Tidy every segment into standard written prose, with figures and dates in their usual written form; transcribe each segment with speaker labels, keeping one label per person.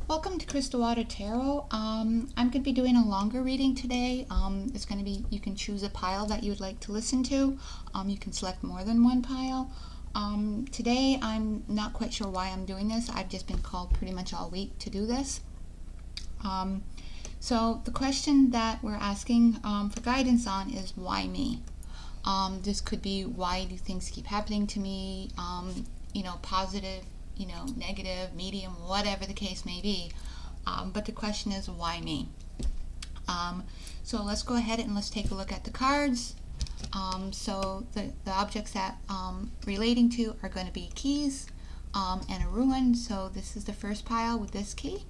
Speaker 1: Welcome to Crystal Water Tarot. I'm going to be doing a longer reading today. It's going to be, you can choose a pile that you would like to listen to. You can select more than one pile. Today, I'm not quite sure why I'm doing this. I've just been called pretty much all week to do this. So the question that we're asking for guidance on is, why me? This could be, why do things keep happening to me? Positive, negative, medium, whatever the case may be. But the question is, why me? So let's go ahead and let's take a look at the cards. So the objects that relating to are going to be keys and a ruin. So this is the first pile with this key.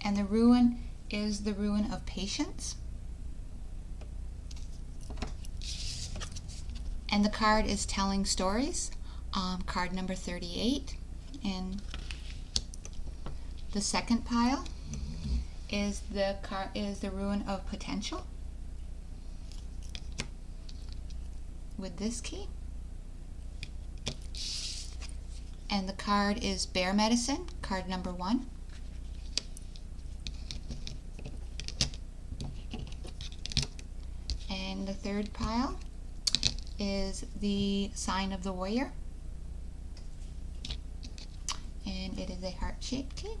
Speaker 1: And the ruin is the ruin of patience. And the card is telling stories. Card number 38. And the second pile is the ruin of potential with this key. And the card is bear medicine, card number 1. And the third pile is the sign of the warrior. And it is a heart-shaped key.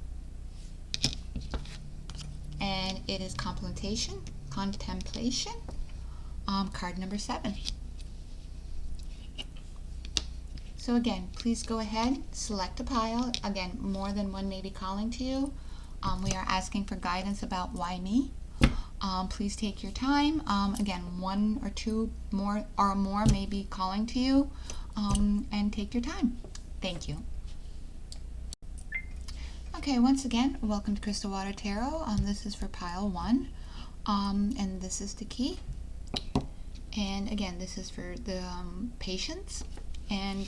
Speaker 1: And it is contemplation, card number 7. So again, please go ahead, select a pile. Again, more than one may be calling to you. We are asking for guidance about why me. Please take your time. Again, one or two more may be calling to you, and take your time. Thank you. Okay, once again, welcome to Crystal Water Tarot. This is for pile 1, and this is the key. And again, this is for the patience, and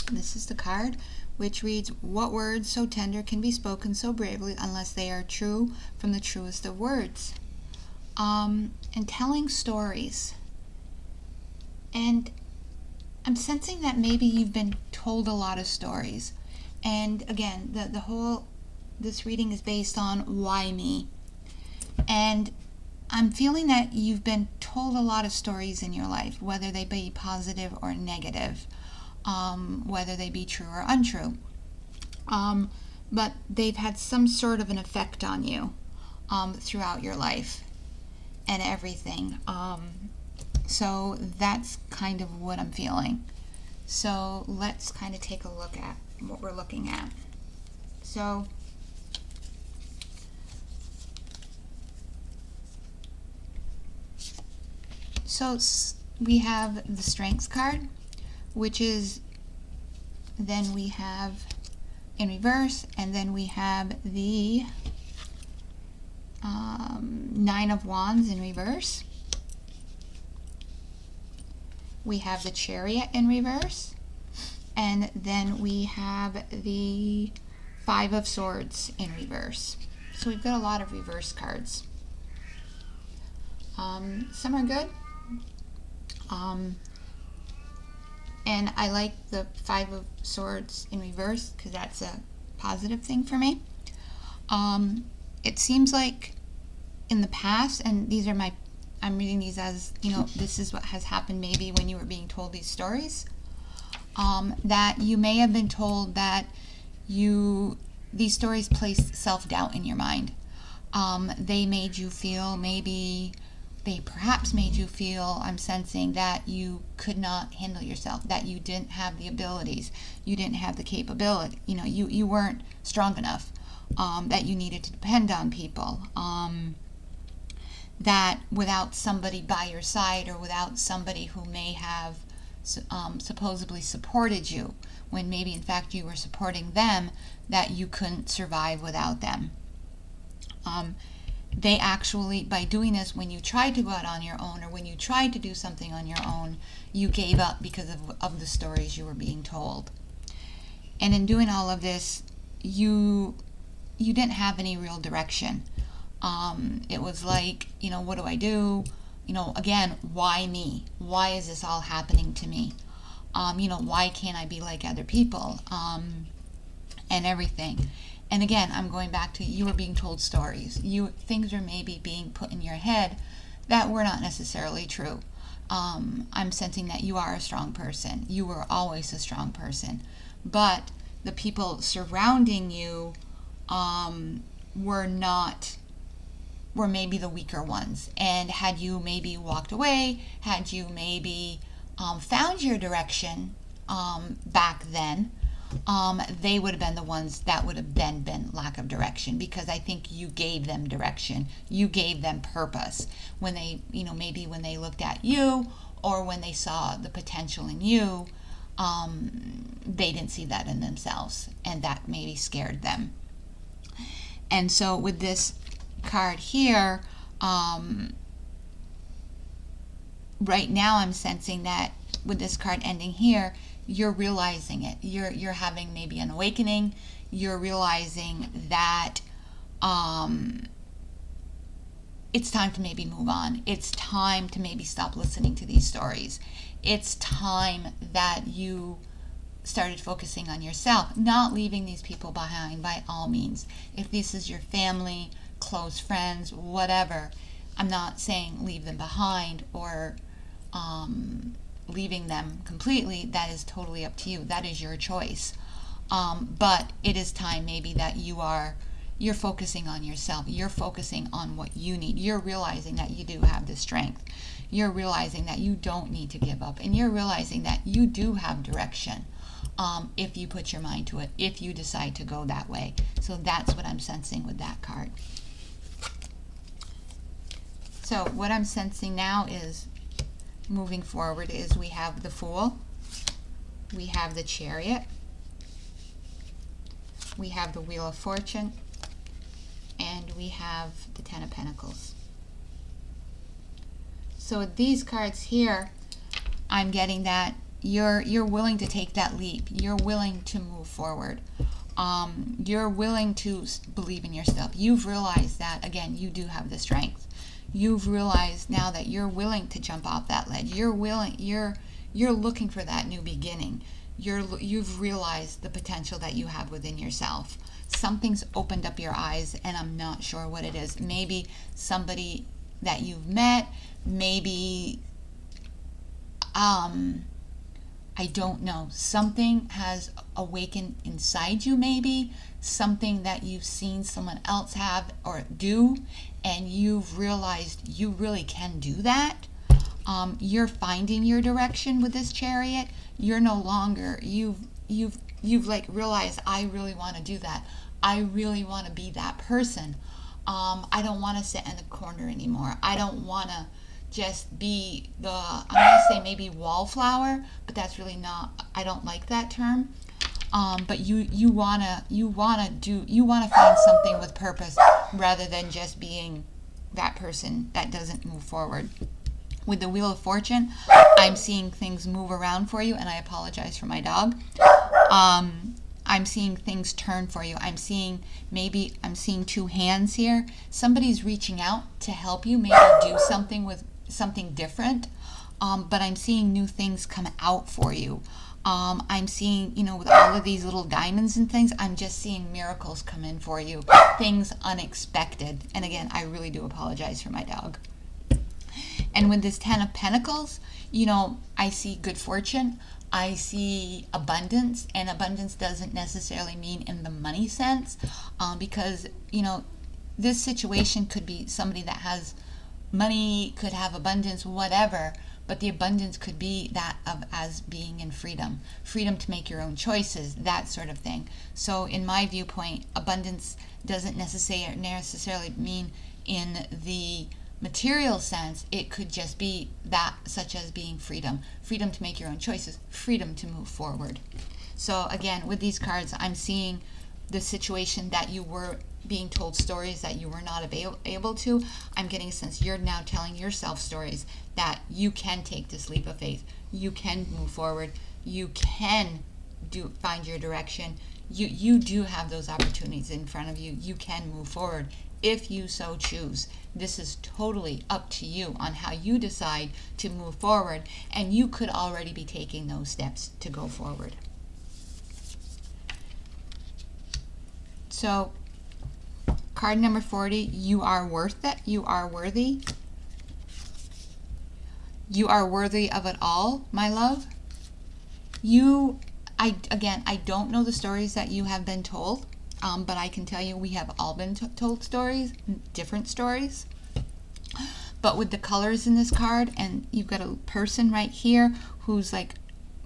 Speaker 1: this is the card, which reads, "What words so tender can be spoken so bravely unless they are true from the truest of words?" And telling stories. And I'm sensing that maybe you've been told a lot of stories. And again, this reading is based on why me. And I'm feeling that you've been told a lot of stories in your life, whether they be positive or negative, whether they be true or untrue. But they've had some sort of an effect on you throughout your life and everything. So that's kind of what I'm feeling. So let's kind of take a look at what we're looking at. So we have the Strengths card, which is, then we have in reverse, and then we have the 9 of Wands in reverse. We have the Chariot in reverse, and then we have the 5 of Swords in reverse. So we've got a lot of reverse cards. Some are good. And I like the 5 of Swords in reverse because that's a positive thing for me. It seems like in the past, and I'm reading these as, this is what has happened maybe when you were being told these stories, that you may have been told that these stories placed self-doubt in your mind. They made you feel, they perhaps made you feel, I'm sensing, that you could not handle yourself, that you didn't have the abilities, you didn't have the capability, you weren't strong enough, that you needed to depend on people, that without somebody by your side, or without somebody who may have supposedly supported you, when maybe in fact you were supporting them, that you couldn't survive without them. They actually, by doing this, when you tried to go out on your own, or when you tried to do something on your own, you gave up because of the stories you were being told. And in doing all of this, you didn't have any real direction. It was like, what do I do? Again, why me? Why is this all happening to me? Why can't I be like other people? And everything. And again, I'm going back to, you were being told stories. Things are maybe being put in your head that were not necessarily true. I'm sensing that you are a strong person. You were always a strong person. But the people surrounding you were maybe the weaker ones. And had you maybe walked away, had you maybe found your direction back then, they would have been the ones that would have then been lack of direction, because I think you gave them direction. You gave them purpose when they, maybe when they looked at you or when they saw the potential in you, they didn't see that in themselves, and that maybe scared them. And so with this card here, right now I'm sensing that with this card ending here, you're realizing it. You're having maybe an awakening. You're realizing that it's time to maybe move on. It's time to maybe stop listening to these stories. It's time that you started focusing on yourself, not leaving these people behind by all means. If this is your family, close friends, whatever, I'm not saying leave them behind or leaving them completely. That is totally up to you. That is your choice. But it is time maybe that you're focusing on yourself. You're focusing on what you need. You're realizing that you do have the strength. You're realizing that you don't need to give up. And you're realizing that you do have direction if you put your mind to it, if you decide to go that way. So that's what I'm sensing with that card. So what I'm sensing now is, moving forward, is we have the Fool, we have the Chariot, we have the Wheel of Fortune, and we have the Ten of Pentacles. So with these cards here, I'm getting that you're willing to take that leap. You're willing to move forward. You're willing to believe in yourself. You've realized that, again, you do have the strength. You've realized now that you're willing to jump off that ledge. You're looking for that new beginning. You've realized the potential that you have within yourself. Something's opened up your eyes, and I'm not sure what it is. Maybe somebody that you've met, maybe I don't know. Something has awakened inside you, maybe something that you've seen someone else have or do, and you've realized you really can do that. You're finding your direction with this Chariot. You're no longer, you've like realized, I really want to do that. I really want to be that person. I don't want to sit in the corner anymore. I don't want to just be I'm going to say maybe wallflower, but that's really not, I don't like that term. But you want to find something with purpose rather than just being that person that doesn't move forward. With the Wheel of Fortune, I'm seeing things move around for you, and I apologize for my dog. I'm seeing things turn for you. I'm seeing two hands here. Somebody's reaching out to help you, maybe do something with something different. But I'm seeing new things come out for you. I'm seeing, with all of these little diamonds and things, I'm just seeing miracles come in for you. Things unexpected. And again, I really do apologize for my dog. And with this Ten of Pentacles, I see good fortune. I see abundance, and abundance doesn't necessarily mean in the money sense, because, this situation could be somebody that has money, could have abundance, whatever, but the abundance could be that of as being in freedom to make your own choices, that sort of thing. So in my viewpoint, abundance doesn't necessarily mean in the material sense. It could just be that, such as being freedom to make your own choices, freedom to move forward. So again, with these cards, I'm seeing the situation that you were being told stories that you were not able to. I'm getting a sense you're now telling yourself stories that you can take this leap of faith. You can move forward. You can find your direction. You do have those opportunities in front of you. You can move forward if you so choose. This is totally up to you on how you decide to move forward, and you could already be taking those steps to go forward. So, card number 40, you are worth it. You are worthy. You are worthy of it all, my love. I don't know the stories that you have been told, but I can tell you we have all been told stories, different stories. But with the colors in this card, and you've got a person right here who's like,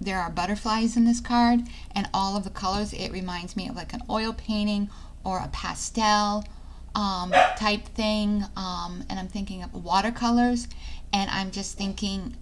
Speaker 1: there are butterflies in this card, and all of the colors, it reminds me of like an oil painting or a pastel type thing. And I'm thinking of watercolors, and I'm just thinking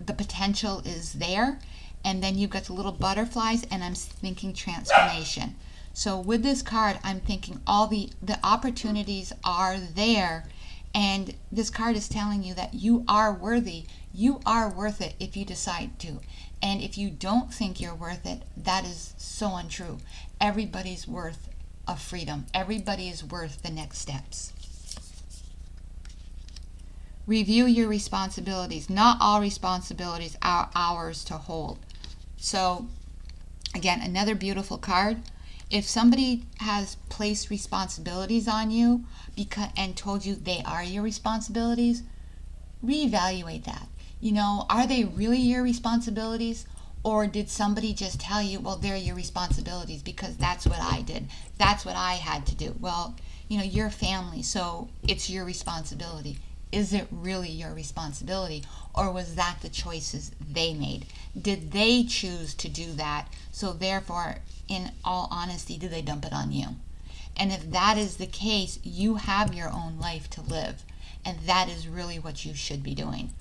Speaker 1: the potential is there. And then you've got the little butterflies, and I'm thinking transformation. So with this card, I'm thinking all the opportunities are there. And this card is telling you that you are worthy. You are worth it if you decide to. And if you don't think you're worth it, that is so untrue. Everybody's worth of freedom. Everybody is worth the next steps. Review your responsibilities. Not all responsibilities are ours to hold. So, again, another beautiful card. If somebody has placed responsibilities on you and told you they are your responsibilities, reevaluate that. Are they really your responsibilities? Or did somebody just tell you, well, they're your responsibilities because that's what I did. That's what I had to do. Well, you're family, so it's your responsibility. Is it really your responsibility? Or was that the choices they made? Did they choose to do that? So therefore, in all honesty, did they dump it on you? And if that is the case, you have your own life to live. And that is really what you should be doing.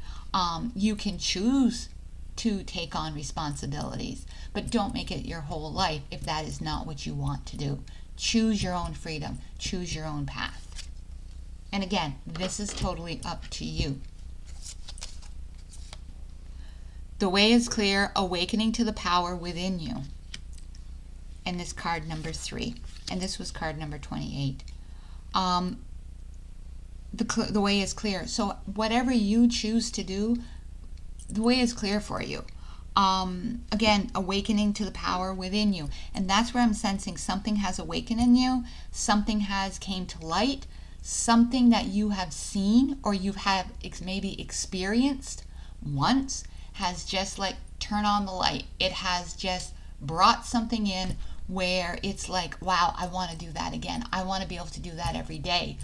Speaker 1: You can choose to take on responsibilities, but don't make it your whole life if that is not what you want to do. Choose your own freedom. Choose your own path. And again, this is totally up to you. The way is clear, awakening to the power within you. And this card number 3. And this was card number 28. The way is clear. So whatever you choose to do, the way is clear for you. Again, awakening to the power within you. And that's where I'm sensing something has awakened in you. Something has came to light. Something that you have seen or you have maybe experienced once has just like turned on the light. It has just brought something in where it's like, wow, I want to do that again. I want to be able to do that every day.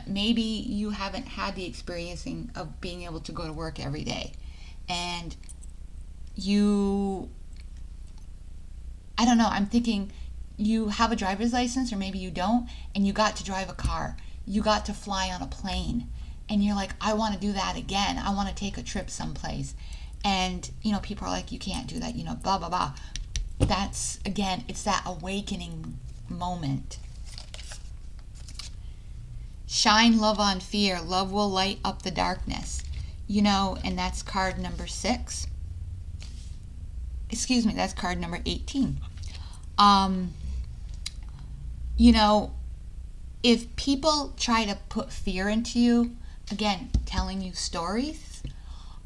Speaker 1: Maybe you haven't had the experiencing of being able to go to work every day. And I don't know, I'm thinking you have a driver's license or maybe you don't, and you got to drive a car. You got to fly on a plane. And you're like, I want to do that again. I want to take a trip someplace. And, people are like, you can't do that, blah, blah, blah. That's, again, it's that awakening moment. Shine love on fear. Love will light up the darkness. And that's card number 6. Excuse me, that's card number 18. If people try to put fear into you, again, telling you stories,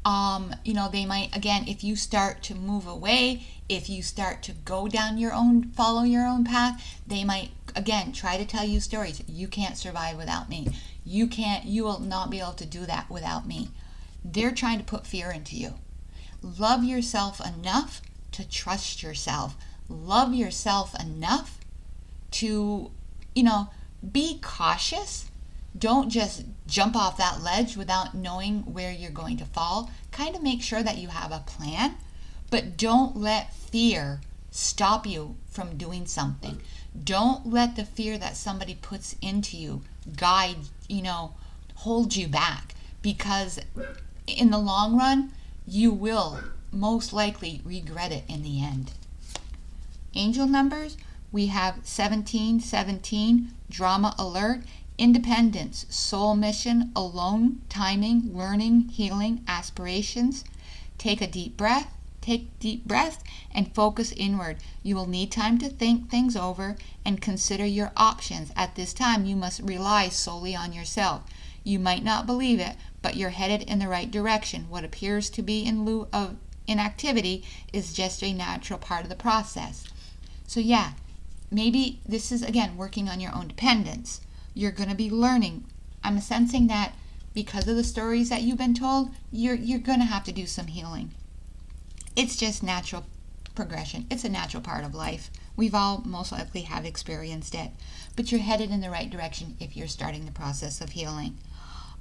Speaker 1: they might, again, if you start to move away, if you start to go down follow your own path, they might, again, try to tell you stories. You can't survive without me. You will not be able to do that without me. They're trying to put fear into you. Love yourself enough to trust yourself. Love yourself enough to, be cautious. Don't just jump off that ledge without knowing where you're going to fall. Kind of make sure that you have a plan, but don't let fear stop you from doing something. Don't let the fear that somebody puts into you guide, hold you back, because in the long run, you will most likely regret it in the end. Angel numbers, we have 1717, drama alert, independence, soul mission, alone, timing, learning, healing, aspirations. Take a deep breath. Take deep breath and focus inward. You will need time to think things over and consider your options. At this time, you must rely solely on yourself. You might not believe it, but you're headed in the right direction. What appears to be in lieu of inactivity is just a natural part of the process. So yeah, maybe this is, again, working on your own dependence. You're going to be learning. I'm sensing that because of the stories that you've been told, you're going to have to do some healing. It's just natural progression. It's a natural part of life. We've all most likely have experienced it. But you're headed in the right direction if you're starting the process of healing.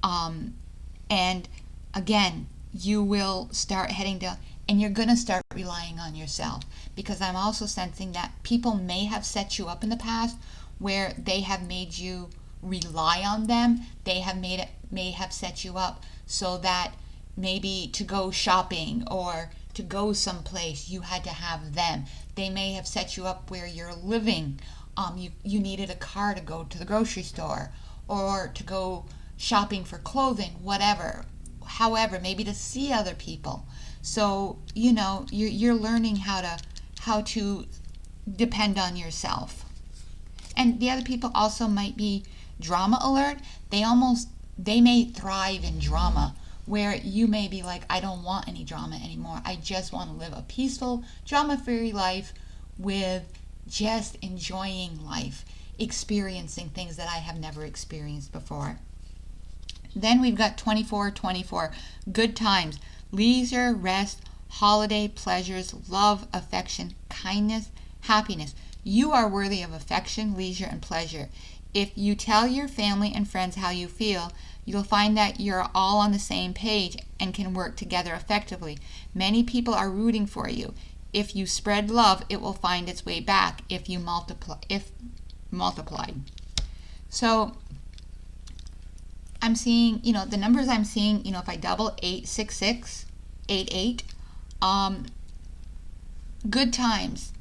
Speaker 1: And again, you will start heading down, and you're going to start relying on yourself, because I'm also sensing that people may have set you up in the past where they have made you rely on them. They have may have set you up so that maybe to go shopping or to go someplace you had to have them. They may have set you up where you're living. You needed a car to go to the grocery store or to go shopping for clothing, whatever. However, maybe to see other people. So, you're learning how to depend on yourself. And the other people also might be drama alert. They may thrive in drama, where you may be like, I don't want any drama anymore. I just want to live a peaceful, drama-free life with just enjoying life, experiencing things that I have never experienced before. Then we've got 24/24, good times, leisure, rest, holiday, pleasures, love, affection, kindness, happiness. You are worthy of affection, leisure, and pleasure. If you tell your family and friends how you feel, you'll find that you're all on the same page and can work together effectively. Many people are rooting for you. If you spread love, it will find its way back if multiplied. So I'm seeing, the numbers I'm seeing, if I double 866, 88, good times.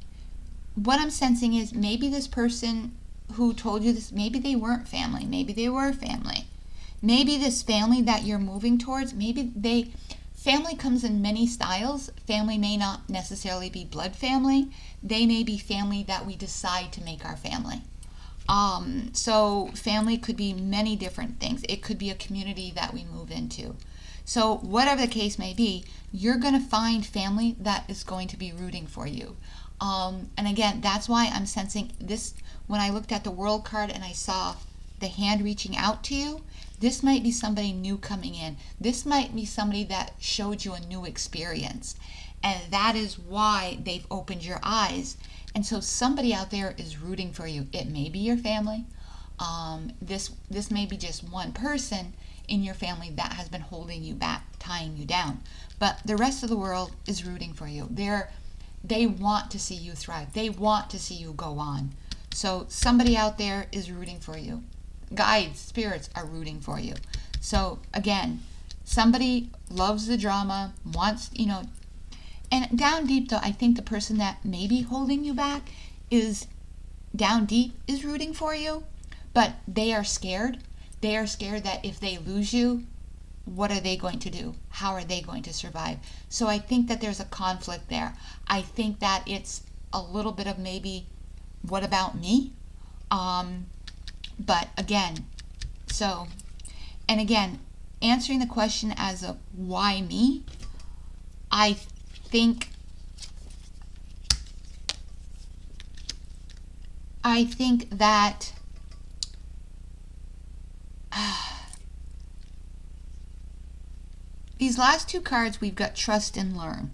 Speaker 1: What I'm sensing is maybe this person who told you this, maybe they weren't family, maybe they were family. Maybe this family that you're moving towards, family comes in many styles. Family may not necessarily be blood family. They may be family that we decide to make our family. So family could be many different things. It could be a community that we move into. So whatever the case may be, you're going to find family that is going to be rooting for you. And again, that's why I'm sensing this. When I looked at the world card and I saw the hand reaching out to you, this might be somebody new coming in. This might be somebody that showed you a new experience. And that is why they've opened your eyes. And so somebody out there is rooting for you. It may be your family. This may be just one person in your family that has been holding you back, tying you down. But the rest of the world is rooting for you. They want to see you thrive. They want to see you go on. So somebody out there is rooting for you. Guides, spirits are rooting for you. So again, somebody loves the drama, wants, and down deep though, I think the person that may be holding you back is down deep is rooting for you, but they are scared. They are scared that if they lose you, what are they going to do? How are they going to survive? So I think that there's a conflict there. I think that it's a little bit of maybe, what about me? But again, answering the question as a why me, I think that these last two cards, we've got trust and learn.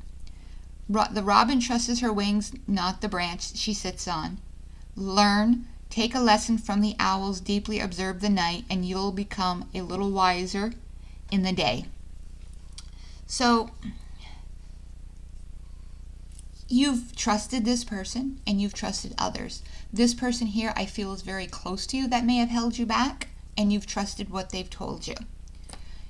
Speaker 1: The robin trusts her wings, not the branch she sits on. Learn. Take a lesson from the owls, deeply observe the night, and you'll become a little wiser in the day. So you've trusted this person and you've trusted others. This person here I feel is very close to you that may have held you back, and you've trusted what they've told you.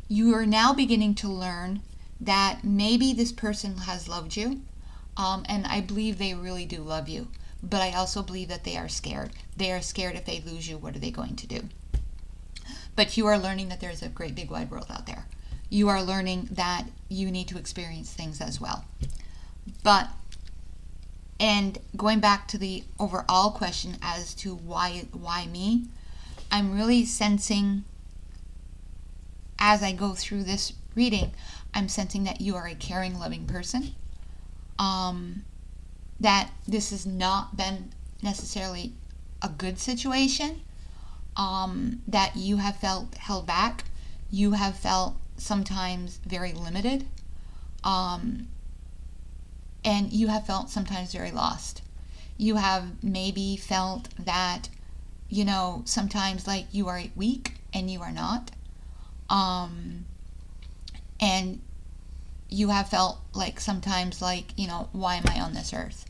Speaker 1: You are now beginning to learn that maybe this person has loved you, and I believe they really do love you. But I also believe that they are scared. They are scared if they lose you, what are they going to do? But you are learning that there's a great big wide world out there. You are learning that you need to experience things as well. And going back to the overall question as to why me, I'm really sensing, as I go through this reading, I'm sensing that you are a caring, loving person. That this has not been necessarily a good situation, that you have felt held back. You have felt sometimes very limited, um, and you have felt sometimes very lost. You have maybe felt that, sometimes like you are weak and you are not. Um, and you have felt like sometimes like, why am I on this earth?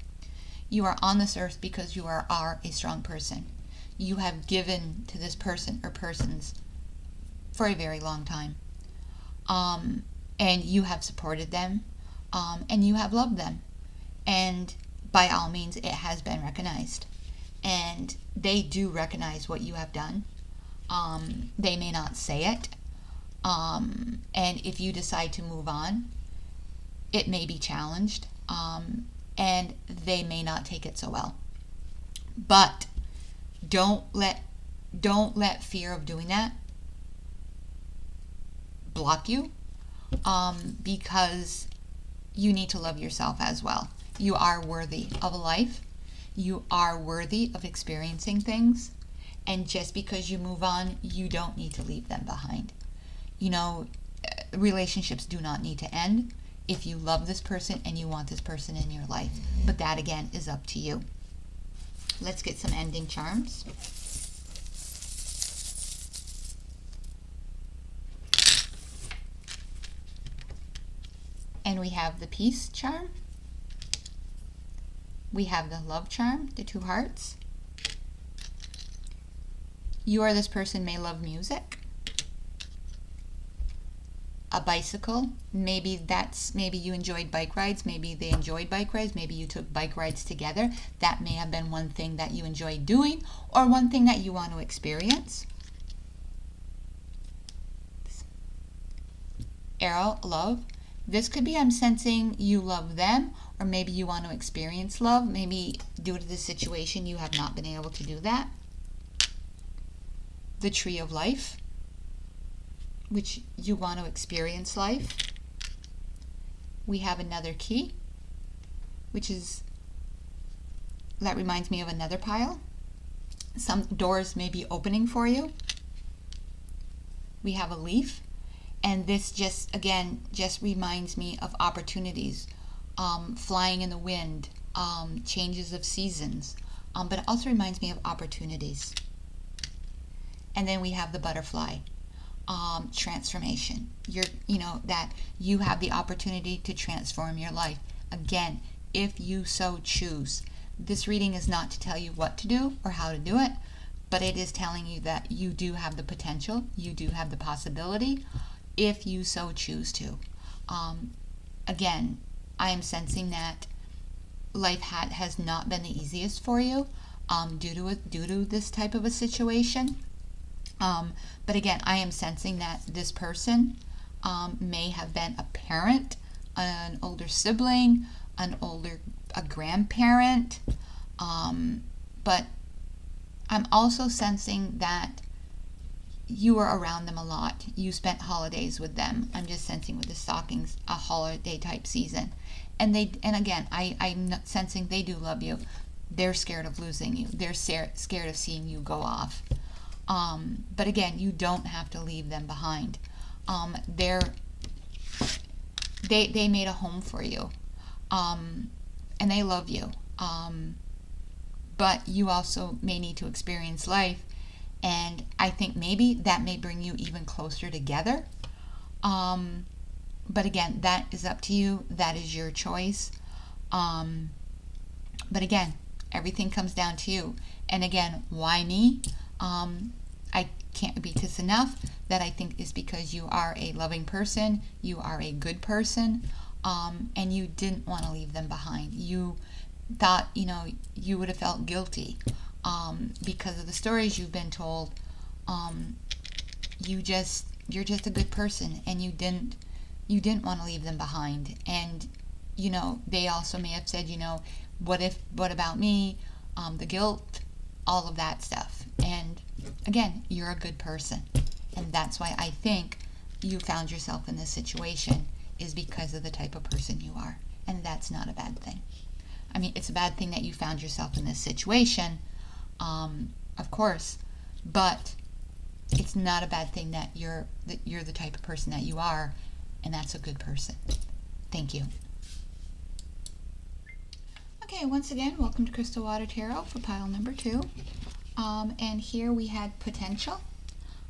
Speaker 1: You are on this earth because you are a strong person. You have given to this person or persons for a very long time. And you have supported them, and you have loved them. And by all means, it has been recognized. And they do recognize what you have done. They may not say it. And if you decide to move on, it may be challenged. And they may not take it so well. But don't let fear of doing that block you, because you need to love yourself as well. You are worthy of a life. You are worthy of experiencing things. And just because you move on, you don't need to leave them behind. Relationships do not need to end if you love this person and you want this person in your life. But that, again, is up to you. Let's get some ending charms. And we have the peace charm. We have the love charm, the 2 hearts. You or this person may love music. A bicycle. Maybe you enjoyed bike rides. Maybe they enjoyed bike rides. Maybe you took bike rides together. That may have been one thing that you enjoyed doing, or one thing that you want to experience. Arrow, love. This could be, I'm sensing you love them, or maybe you want to experience love. Maybe due to this situation you have not been able to do that. The tree of life, which you want to experience life. We have another key, that reminds me of another pile. Some doors may be opening for you. We have a leaf, and this just reminds me of opportunities, flying in the wind, changes of seasons, but it also reminds me of opportunities. And then we have the butterfly. Transformation. That you have the opportunity to transform your life. Again, if you so choose. This reading is not to tell you what to do or how to do it, but it is telling you that you do have the potential, you do have the possibility, if you so choose to. Again, I am sensing that life has not been the easiest for you, due to this type of a situation. But again, I am sensing that this person may have been a parent, an older sibling, a grandparent, but I'm also sensing that you were around them a lot. You spent holidays with them. I'm just sensing with the stockings, a holiday type season. And again, I'm sensing they do love you. They're scared of losing you. They're scared of seeing you go off. But again, you don't have to leave them behind. They made a home for you, and they love you. But you also may need to experience life, and I think maybe that may bring you even closer together. But again, that is up to you. That is your choice. But again, everything comes down to you. And again, why me? I can't repeat this enough, that I think is because you are a loving person, you are a good person, and you didn't want to leave them behind. You thought, you would have felt guilty because of the stories you've been told. You're just a good person, and you didn't want to leave them behind. And they also may have said, what about me, the guilt, all of that stuff. And again, you're a good person, and that's why I think you found yourself in this situation, is because of the type of person you are, and that's not a bad thing. I mean, it's a bad thing that you found yourself in this situation, of course, but it's not a bad thing that you're the type of person that you are, and that's a good person. Thank you. Okay, once again, welcome to Crystal Water Tarot for pile number 2. And here we had potential,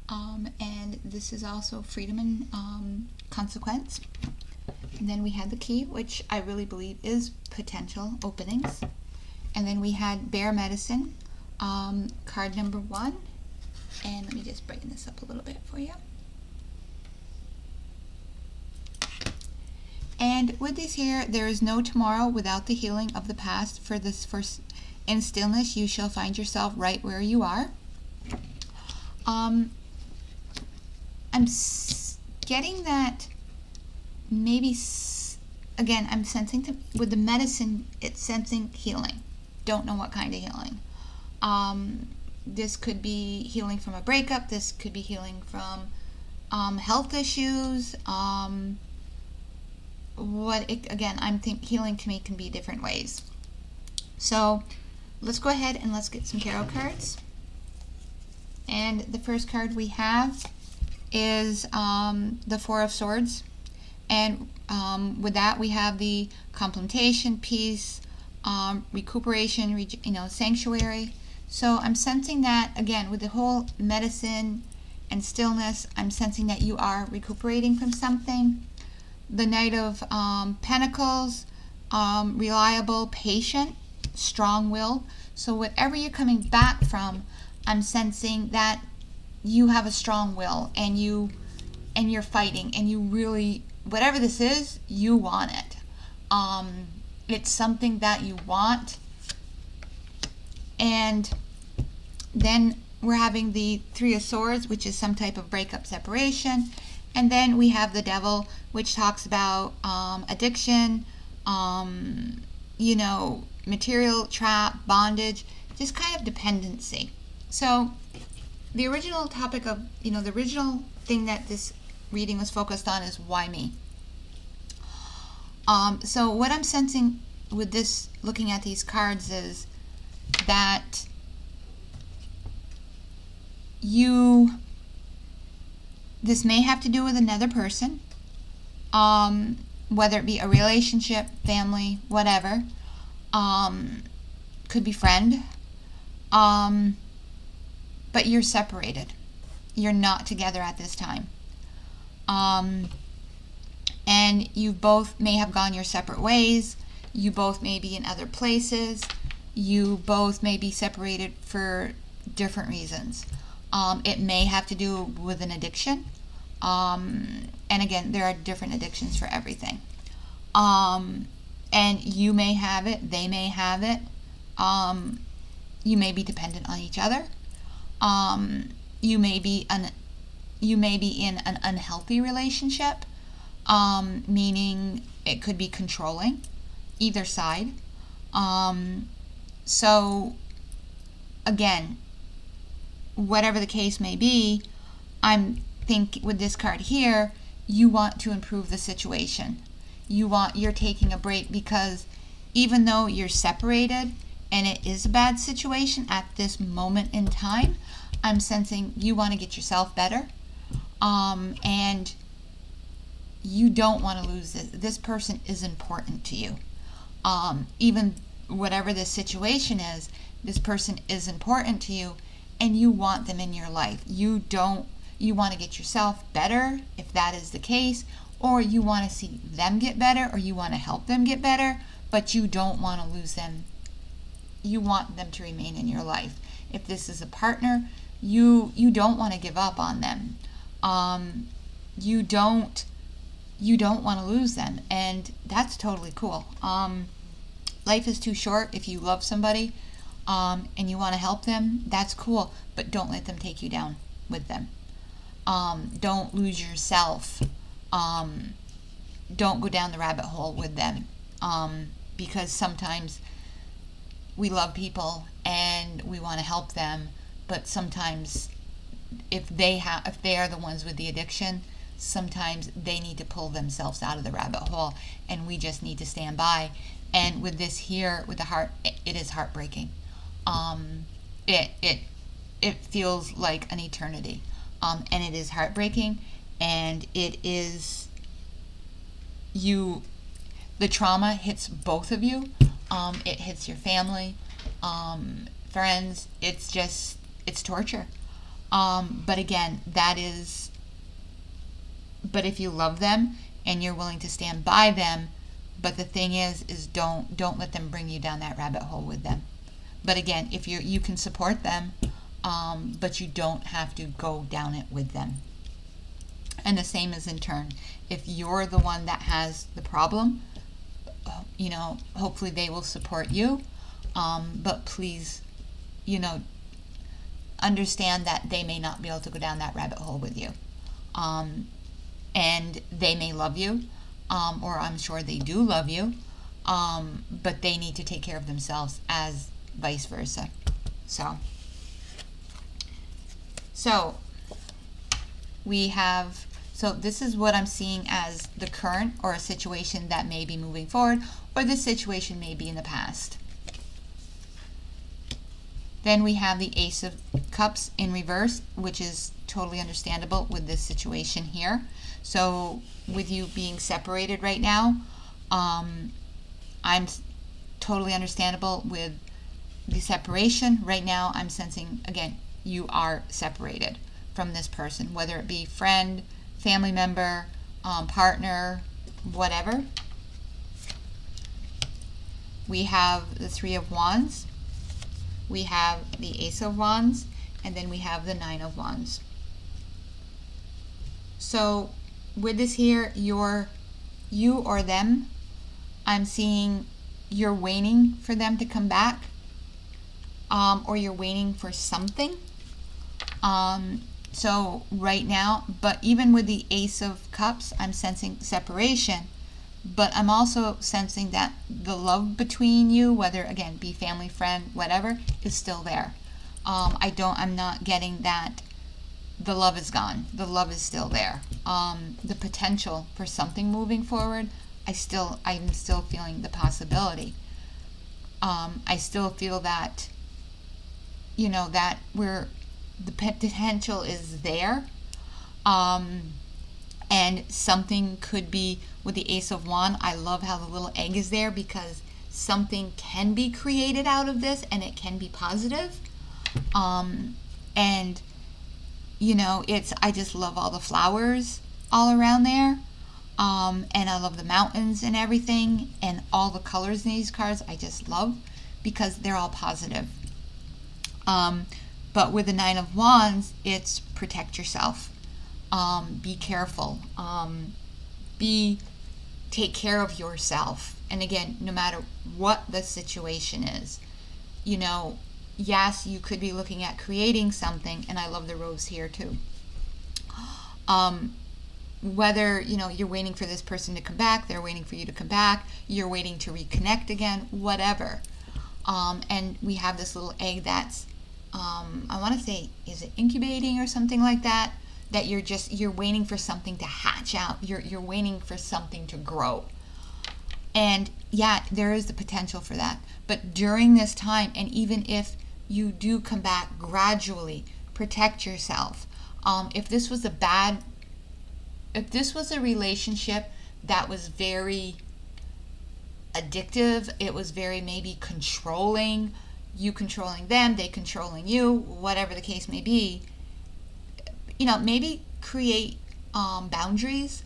Speaker 1: and this is also freedom and consequence. And then we had the key, which I really believe is potential openings. And then we had bear medicine, card number 1. And let me just brighten this up a little bit for you. And with this here, there is no tomorrow without the healing of the past. For this first, in stillness, you shall find yourself right where you are. I'm getting that maybe, again, I'm sensing with the medicine, it's sensing healing. Don't know what kind of healing. This could be healing from a breakup. This could be healing from health issues. Again, I'm think healing to me can be different ways. So let's go ahead and let's get some tarot cards. And the first card we have is the Four of Swords. And with that, we have the complementation, peace, recuperation, sanctuary. So I'm sensing that, again, with the whole medicine and stillness, I'm sensing that you are recuperating from something. The Knight of Pentacles, reliable, patient, strong-willed. So whatever you're coming back from, I'm sensing that you have a strong will, and you're fighting, and you really, whatever this is, you want it. It's something that you want. And then we're having the Three of Swords, which is some type of breakup, separation. And then we have the Devil, which talks about addiction, material trap, bondage, just kind of dependency. So the original topic of, the original thing that this reading was focused on is why me? So what I'm sensing with this, looking at these cards, is that this may have to do with another person, whether it be a relationship, family, whatever, could be friend, but you're separated. You're not together at this time. And you both may have gone your separate ways. You both may be in other places. You both may be separated for different reasons. It may have to do with an addiction. And again, there are different addictions for everything. And you may have it, they may have it. You may be dependent on each other. You may be in an unhealthy relationship, meaning it could be controlling, either side. So again, whatever the case may be, I'm thinking with this card here, you want to improve the situation. You're taking a break, because even though you're separated and it is a bad situation at this moment in time, I'm sensing you want to get yourself better, and you don't want to lose this. This person is important to you. Even whatever this situation is, this person is important to you, and you want them in your life. You want to get yourself better, if that is the case, or you want to see them get better, or you want to help them get better, but you don't want to lose them. You want them to remain in your life. If this is a partner, you don't want to give up on them. You don't want to lose them, and that's totally cool. Life is too short. If you love somebody and you want to help them, that's cool, but don't let them take you down with them. Don't lose yourself. Don't go down the rabbit hole with them, because sometimes we love people and we want to help them, but sometimes if they are the ones with the addiction, sometimes they need to pull themselves out of the rabbit hole, and we just need to stand by And with this here, with the heart, it is heartbreaking. Um, it it it feels like an eternity, and it is heartbreaking, and it is you. The trauma hits both of you. It hits your family, friends. It's torture. But again, that is. But if you love them and you're willing to stand by them, but the thing is don't let them bring you down that rabbit hole with them. But again, if you can support them, but you don't have to go down it with them. And the same is in turn. If you're the one that has the problem, hopefully they will support you. But please, understand that they may not be able to go down that rabbit hole with you. And they may love you, or I'm sure they do love you, but they need to take care of themselves as vice versa. So this is what I'm seeing as the current, or a situation that may be moving forward, or this situation may be in the past. Then we have the Ace of Cups in reverse, which is totally understandable with this situation here. So with you being separated right now, I'm totally understandable with the separation. Right now I'm sensing, again, you are separated from this person, whether it be friend, family member, partner, whatever. We have the Three of Wands. We have the Ace of Wands, and then we have the Nine of Wands. So with this here, you or them, I'm seeing you're waiting for them to come back, or you're waiting for something. So right now, but even with the Ace of Cups, I'm sensing separation. But I'm also sensing that the love between you, whether, again, be family, friend, whatever, is still there. I'm not getting that the love is gone. The love is still there. The potential for something moving forward, I'm still feeling the possibility. I still feel that, that the potential is there. And something could be with the Ace of Wands. I love how the little egg is there, because something can be created out of this, and it can be positive. And I just love all the flowers all around there. And I love the mountains and everything, and all the colors in these cards I just love, because they're all positive. But with the Nine of Wands, it's protect yourself. Be careful. Take care of yourself. And again, no matter what the situation is, yes, you could be looking at creating something, and I love the rose here too. Whether, you're waiting for this person to come back, they're waiting for you to come back, you're waiting to reconnect again, whatever. And we have this little egg that's, I want to say, is it incubating or something like that? That you're waiting for something to hatch out. You're waiting for something to grow. And yeah, there is the potential for that. But during this time, and even if you do come back gradually, protect yourself. If this was a relationship that was very addictive, it was very maybe controlling, you controlling them, they controlling you, whatever the case may be, maybe create boundaries,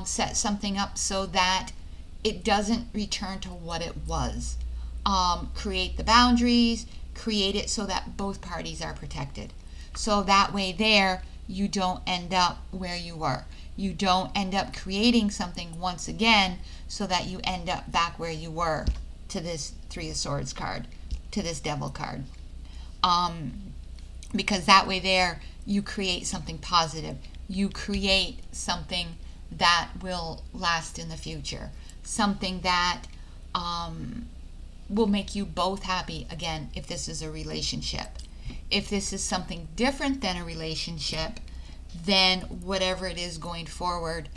Speaker 1: set something up so that it doesn't return to what it was. Create the boundaries, create it so that both parties are protected. So that way there, you don't end up where you were. You don't end up creating something once again so that you end up back where you were, to this Three of Swords card, to this Devil card. Because that way there, you create something positive. You create something that will last in the future. Something that will make you both happy, again, if this is a relationship. If this is something different than a relationship, then whatever it is going forward,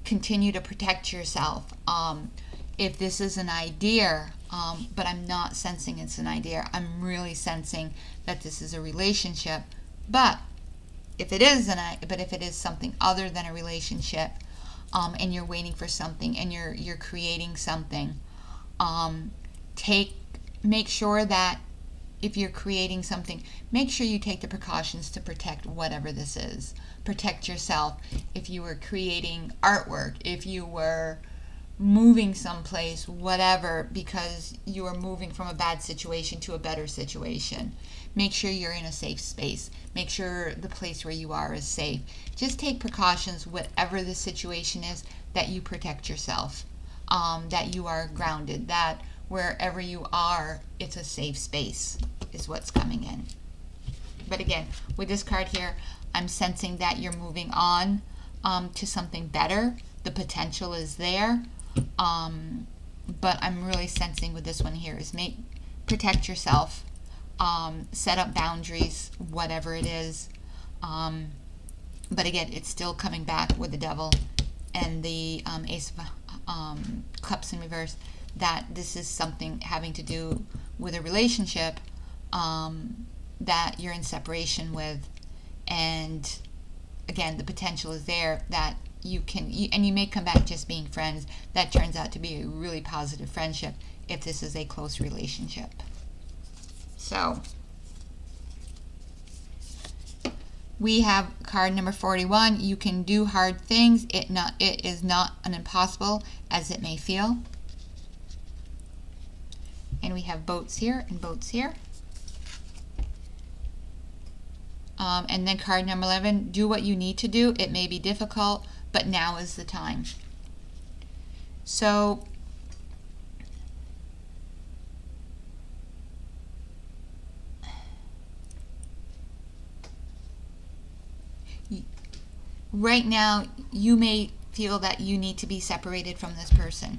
Speaker 1: continue to protect yourself. if this is an idea, but I'm not sensing it's an idea. I'm really sensing that this is a relationship. But if it is something other than a relationship, and you're waiting for something, and you're creating something, make sure that if you're creating something, make sure you take the precautions to protect whatever this is. Protect yourself. If you were creating artwork, if you were moving someplace, whatever, because you are moving from a bad situation to a better situation, make sure you're in a safe space. Make sure the place where you are is safe. Just take precautions, whatever the situation is, that you protect yourself, that you are grounded, that wherever you are, it's a safe space, is what's coming in. But again, with this card here, I'm sensing that you're moving on to something better. The potential is there. But I'm really sensing with this one here is protect yourself, set up boundaries, whatever it is. But again, it's still coming back with the Devil and the Ace of Cups in reverse, that this is something having to do with a relationship that you're in separation with. And again, the potential is there that you may come back just being friends. That turns out to be a really positive friendship if this is a close relationship. So we have card number 41. You can do hard things. It is not an impossible as it may feel. And we have boats here and boats here. And then card number 11, do what you need to do. It may be difficult, but now is the time. So right now you may feel that you need to be separated from this person,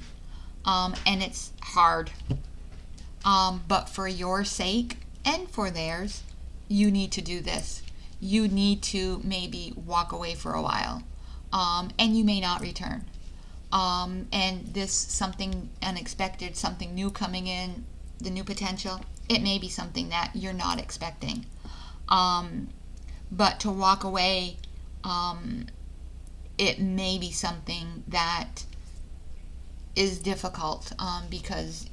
Speaker 1: and it's hard, but for your sake and for theirs, you need to do this. You need to maybe walk away for a while, and you may not return. And this something unexpected, something new coming in, the new potential, it may be something that you're not expecting. But to walk away, it may be something that is difficult, because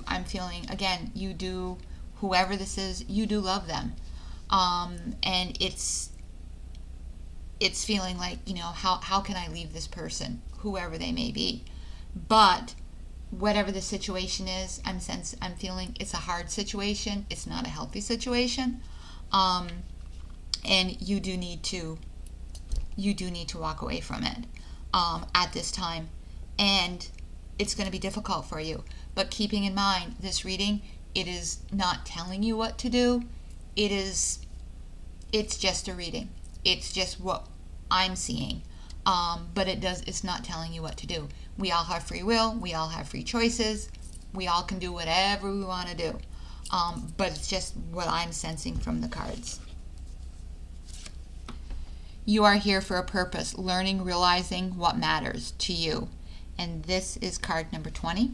Speaker 1: I'm feeling, again, you do, whoever this is, you do love them. And it's feeling like, how can I leave this person, whoever they may be. But whatever the situation is, I'm feeling it's a hard situation. It's not a healthy situation. And you do need to walk away from it, at this time. And it's going to be difficult for you. But keeping in mind, this reading, it is not telling you what to do. It's just a reading. It's just what I'm seeing. But it's not telling you what to do. We all have free will. We all have free choices. We all can do whatever we want to do. But it's just what I'm sensing from the cards. You are here for a purpose, learning, realizing what matters to you. And this is card number 20.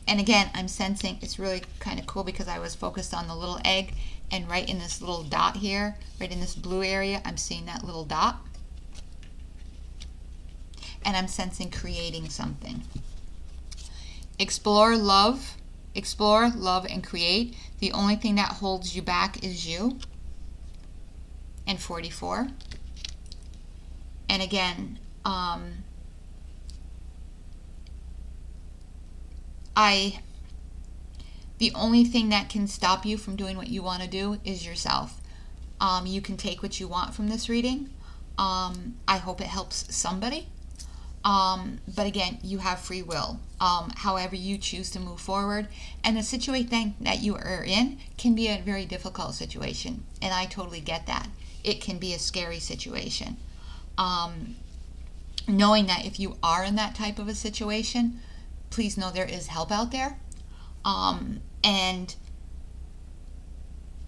Speaker 1: And again, I'm sensing, it's really kind of cool because I was focused on the little egg, and right in this little dot here, right in this blue area, I'm seeing that little dot. And I'm sensing creating something. Explore, love, and create. The only thing that holds you back is you. And 44. And again, the only thing that can stop you from doing what you want to do is yourself. You can take what you want from this reading. I hope it helps somebody. But again, you have free will. However you choose to move forward. And the situation that you are in can be a very difficult situation. And I totally get that. It can be a scary situation. Knowing that if you are in that type of a situation, please know there is help out there. And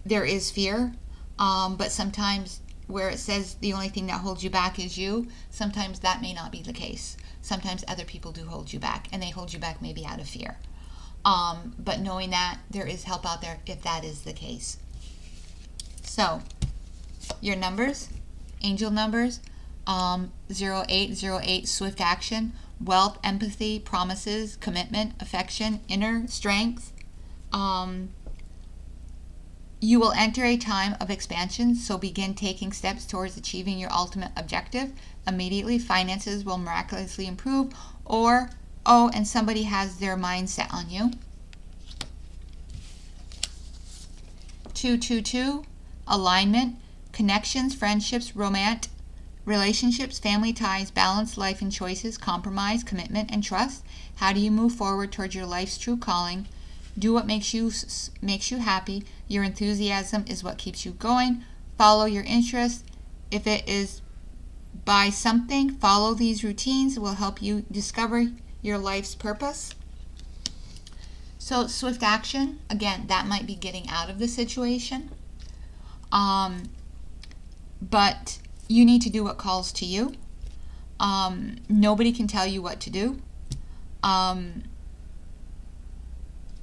Speaker 1: there is fear. But sometimes where it says the only thing that holds you back is you, sometimes that may not be the case. Sometimes other people do hold you back, and they hold you back maybe out of fear. But knowing that there is help out there if that is the case. So, your numbers, angel numbers, 0808, swift action, wealth, empathy, promises, commitment, affection, inner strength. You will enter a time of expansion, so begin taking steps towards achieving your ultimate objective. Immediately, finances will miraculously improve, and somebody has their mind set on you. 222, alignment, connections, friendships, romance, relationships, family ties, balanced life and choices, compromise, commitment, and trust. How do you move forward towards your life's true calling? Do what makes you happy. Your enthusiasm is what keeps you going. Follow your interests. If it is by something, follow these routines. It will help you discover your life's purpose. So swift action, again, that might be getting out of the situation. But you need to do what calls to you. Nobody can tell you what to do.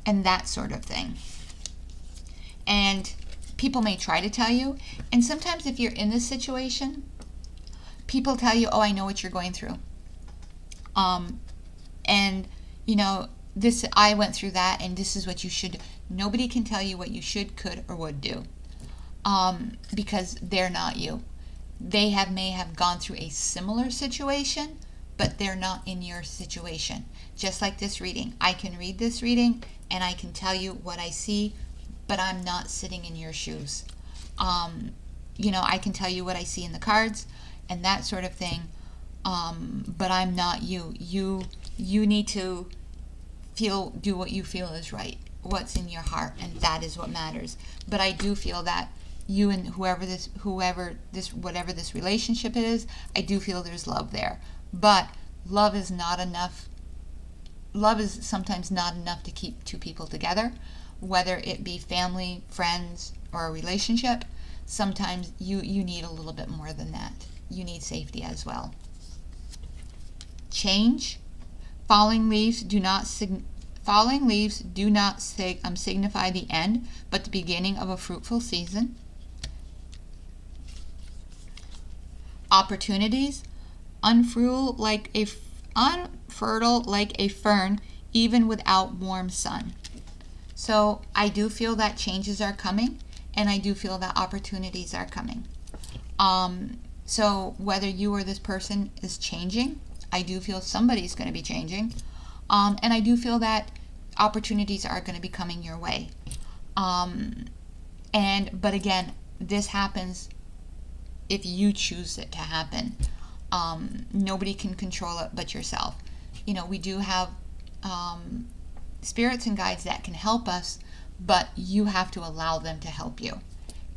Speaker 1: And that sort of thing. And people may try to tell you, and sometimes if you're in this situation, people tell you, oh, I know what you're going through. And, this, I went through that, and this is what you should do. Nobody can tell you what you should, could, or would do, because they're not you. They may have gone through a similar situation, but they're not in your situation. Just like this reading. I can read this reading, and I can tell you what I see, but I'm not sitting in your shoes. I can tell you what I see in the cards and that sort of thing, but I'm not you. You need to do what you feel is right, what's in your heart, and that is what matters. But I do feel that you and whatever this relationship is, I do feel there's love there. But love is not enough. Love is sometimes not enough to keep two people together, whether it be family, friends, or a relationship. Sometimes you need a little bit more than that. You need safety as well. Change. Falling leaves do not signify the end, but the beginning of a fruitful season. Opportunities. Unfertile like a fern, even without warm sun. So I do feel that changes are coming, and I do feel that opportunities are coming. So whether you or this person is changing, I do feel somebody's going to be changing, and I do feel that opportunities are going to be coming your way. But again, this happens if you choose it to happen. Nobody can control it but yourself. We do have spirits and guides that can help us, but you have to allow them to help you.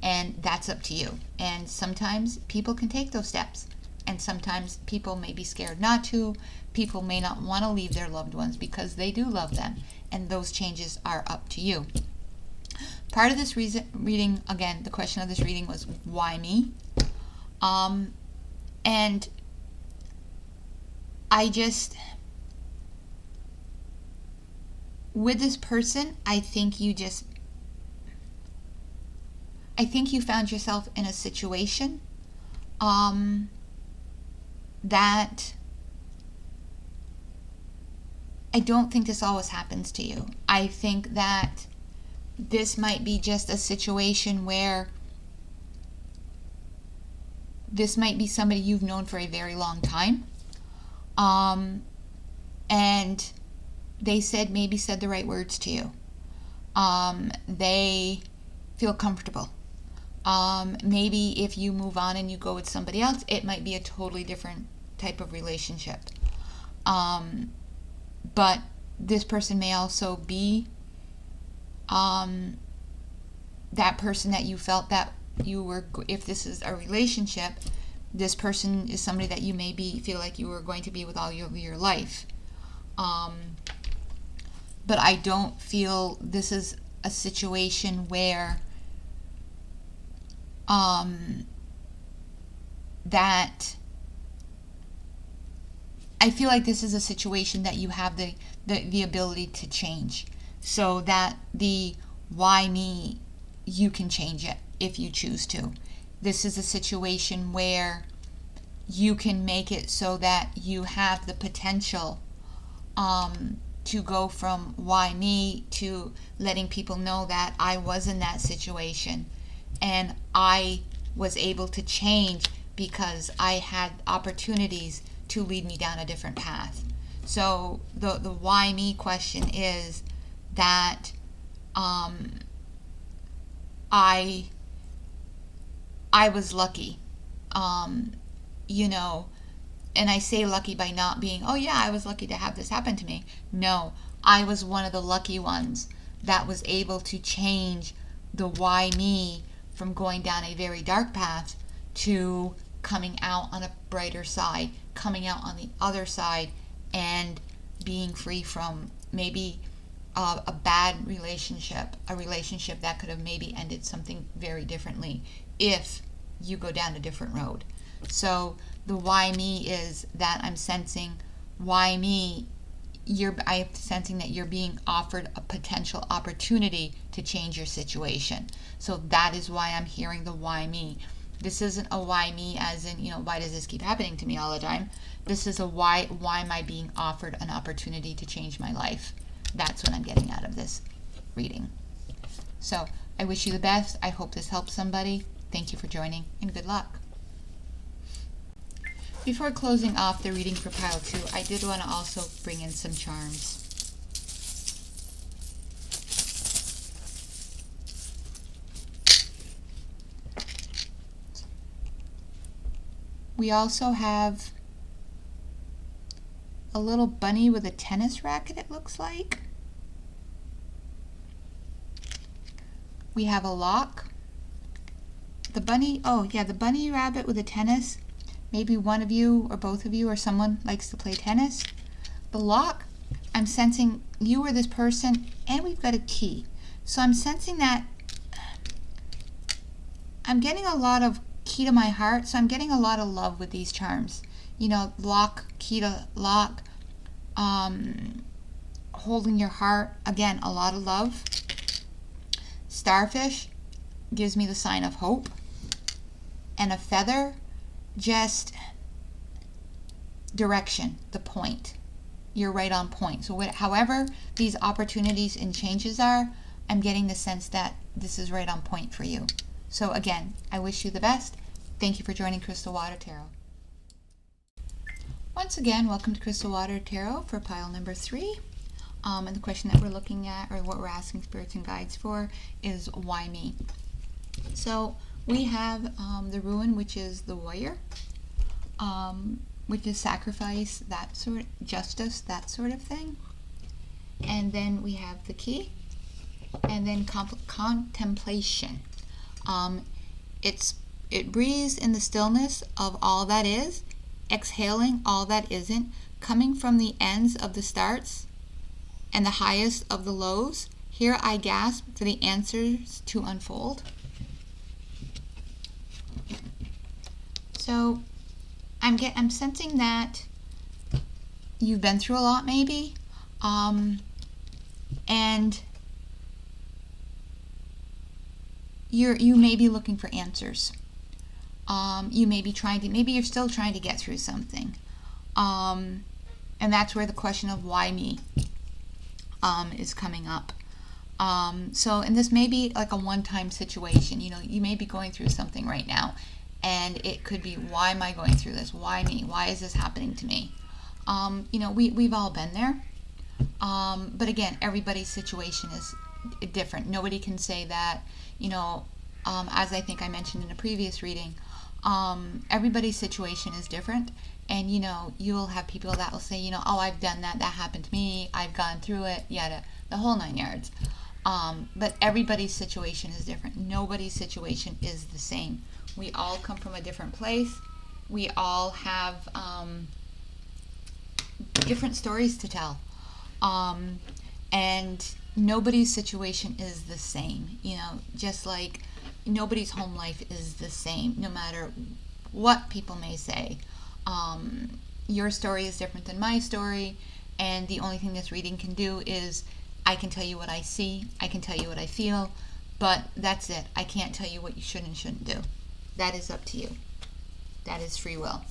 Speaker 1: And that's up to you. And sometimes people can take those steps. And sometimes people may be scared not to. People may not want to leave their loved ones because they do love them. And those changes are up to you. Part of this reading, again, the question of this reading was, why me? And with this person, I think you found yourself in a situation that I don't think this always happens to you. I think that this might be just a situation where this might be somebody you've known for a very long time. And they maybe said the right words to you. They feel comfortable. Maybe if you move on and you go with somebody else, it might be a totally different type of relationship. But this person may also be that person that you felt that you were, if this is a relationship, this person is somebody that you feel like you were going to be with all your life. But I don't feel this is a situation where that I feel like this is a situation that you have the ability to change, so that the why me, you can change it if you choose to. This is a situation where you can make it so that you have the potential to go from why me to letting people know that I was in that situation and I was able to change because I had opportunities to lead me down a different path. So the why me question is that I was lucky, you know, and I say lucky by not being, oh yeah, I was lucky to have this happen to me. No, I was one of the lucky ones that was able to change the why me from going down a very dark path to coming out on a brighter side, coming out on the other side, and being free from maybe a bad relationship, a relationship that could have maybe ended something very differently if you go down a different road. So the why me is that I'm sensing why me, I'm sensing that you're being offered a potential opportunity to change your situation. So that is why I'm hearing the why me. This isn't a why me as in, why does this keep happening to me all the time? This is a why am I being offered an opportunity to change my life? That's what I'm getting out of this reading. So I wish you the best. I hope this helps somebody. Thank you for joining, and good luck. Before closing off the reading for pile 2, I did want to also bring in some charms. We also have a little bunny with a tennis racket, it looks like. We have a lock. The bunny, the bunny rabbit with a tennis. Maybe one of you or both of you or someone likes to play tennis. The lock, I'm sensing you or this person, and we've got a key. So I'm sensing that I'm getting a lot of key to my heart, so I'm getting a lot of love with these charms. Lock, key to lock, holding your heart, again, a lot of love. Starfish gives me the sign of hope. And a feather, just direction, the point. You're right on point. So however these opportunities and changes are, I'm getting the sense that this is right on point for you. So again, I wish you the best. Thank you for joining Crystal Water Tarot. Once again, welcome to Crystal Water Tarot for pile number 3. And the question that we're looking at, or what we're asking spirits and guides for, is why me? So we have the ruin, which is the warrior, which is sacrifice, justice, that sort of thing. And then we have the key, and then contemplation. It breathes in the stillness of all that is, exhaling all that isn't, coming from the ends of the starts and the highest of the lows. Here I gasp for the answers to unfold. So I'm sensing that you've been through a lot, maybe, and you may be looking for answers. You may be maybe you're still trying to get through something, and that's where the question of why me is coming up. And this may be like a one-time situation. You may be going through something right now, and it could be, why am I going through this? Why me? Why is this happening to me? We've all been there. But again, everybody's situation is different. Nobody can say that, as I think I mentioned in a previous reading, everybody's situation is different. And, you'll have people that will say, oh, I've done that. That happened to me. I've gone through it. Yada, the whole 9 yards. But everybody's situation is different. Nobody's situation is the same. We all come from a different place. We all have different stories to tell. And nobody's situation is the same. Just like nobody's home life is the same, no matter what people may say. Your story is different than my story, and the only thing this reading can do is I can tell you what I see, I can tell you what I feel, but that's it. I can't tell you what you should and shouldn't do. That is up to you. That is free will.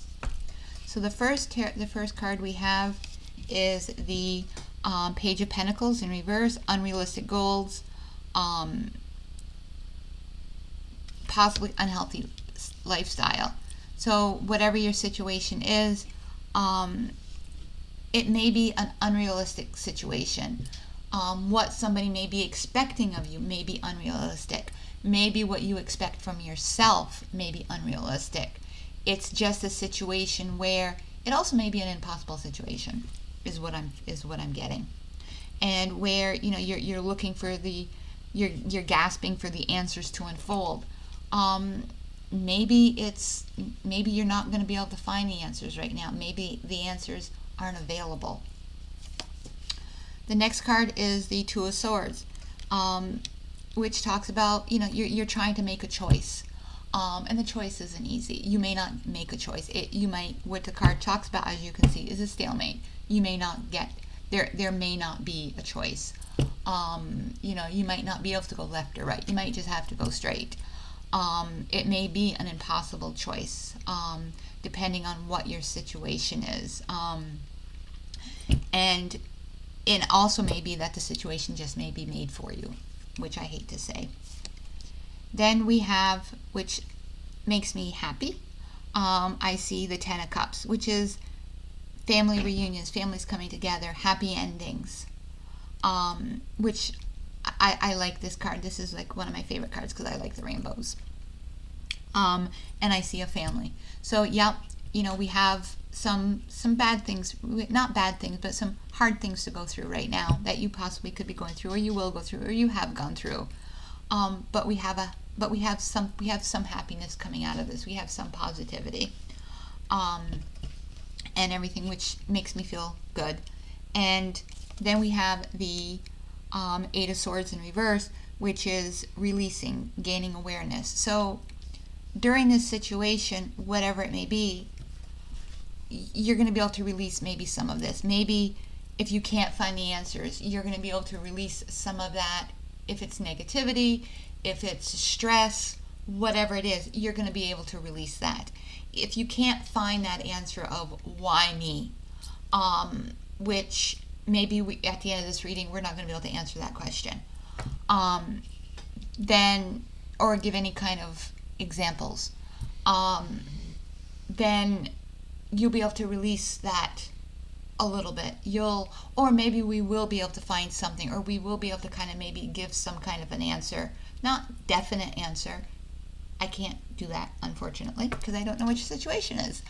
Speaker 1: So the first card we have is the Page of Pentacles in reverse, unrealistic goals, possibly unhealthy lifestyle. So whatever your situation is, it may be an unrealistic situation. What somebody may be expecting of you may be unrealistic. Maybe what you expect from yourself may be unrealistic. It's just a situation where it also may be an impossible situation, is what I'm getting, and where you're looking for you're gasping for the answers to unfold. Maybe you're not going to be able to find the answers right now. Maybe the answers aren't available. The next card is the Two of Swords, which talks about you're trying to make a choice. And the choice isn't easy. You may not make a choice. What the card talks about, as you can see, is a stalemate. You may not get there. There may not be a choice. You might not be able to go left or right. You might just have to go straight. It may be an impossible choice, depending on what your situation is. And it also may be that the situation just may be made for you, which I hate to say. Then we have, which makes me happy, I see the Ten of Cups, which is family reunions, families coming together, happy endings, which I like this card. This is like one of my favorite cards because I like the rainbows. And I see a family. So, yeah, we have some bad things, not bad things, but some hard things to go through right now that you possibly could be going through, or you will go through, or you have gone through. But we have some happiness coming out of this. We have some positivity, and everything, which makes me feel good. And then we have the Eight of Swords in reverse, which is releasing, gaining awareness. So during this situation, whatever it may be, you're going to be able to release maybe some of this. Maybe if you can't find the answers, you're going to be able to release some of that. If it's negativity, if it's stress, whatever it is, you're going to be able to release that. If you can't find that answer of why me, which maybe at the end of this reading, we're not going to be able to answer that question, then, or give any kind of examples, then you'll be able to release that a little bit. Or maybe we will be able to find something, or we will be able to kind of maybe give some kind of an answer. Not definite answer. I can't do that, unfortunately, because I don't know what your situation is.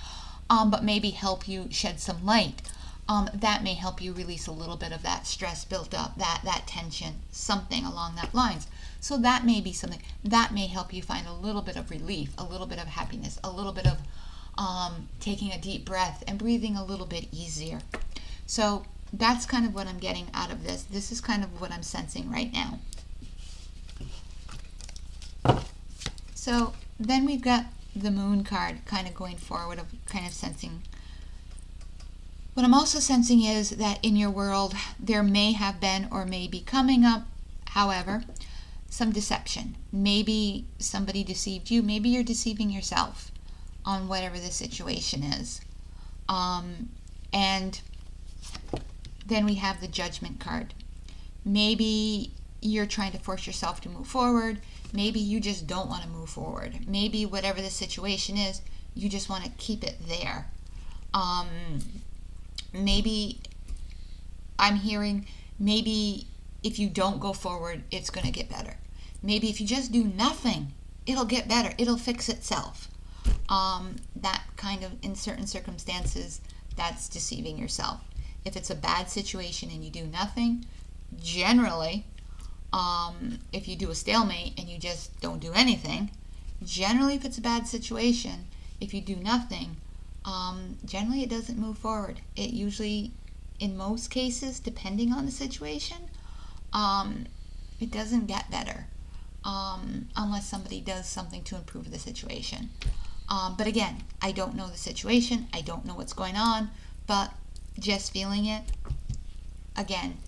Speaker 1: But maybe help you shed some light. That may help you release a little bit of that stress built up, that tension, something along that lines. So that may be something. That may help you find a little bit of relief, a little bit of happiness, a little bit of taking a deep breath and breathing a little bit easier. So that's kind of what I'm getting out of this. This is kind of what I'm sensing right now. So then we've got the Moon card kind of going forward, of kind of sensing. What I'm also sensing is that in your world there may have been or may be coming up, however, some deception. Maybe somebody deceived you. Maybe you're deceiving yourself on whatever the situation is. And then we have the Judgment card. Maybe you're trying to force yourself to move forward. Maybe you just don't want to move forward. Maybe whatever the situation is, you just want to keep it there. Maybe I'm hearing, maybe if you don't go forward, it's going to get better. Maybe if you just do nothing, it'll get better. It'll fix itself. That kind of, in certain circumstances, that's deceiving yourself. If it's a bad situation and you do nothing, generally, if you do a stalemate and you just don't do anything, generally if it's a bad situation, if you do nothing, generally it doesn't move forward. It usually, in most cases, depending on the situation, it doesn't get better, unless somebody does something to improve the situation. But again, I don't know the situation. I don't know what's going on, but just feeling it. Again,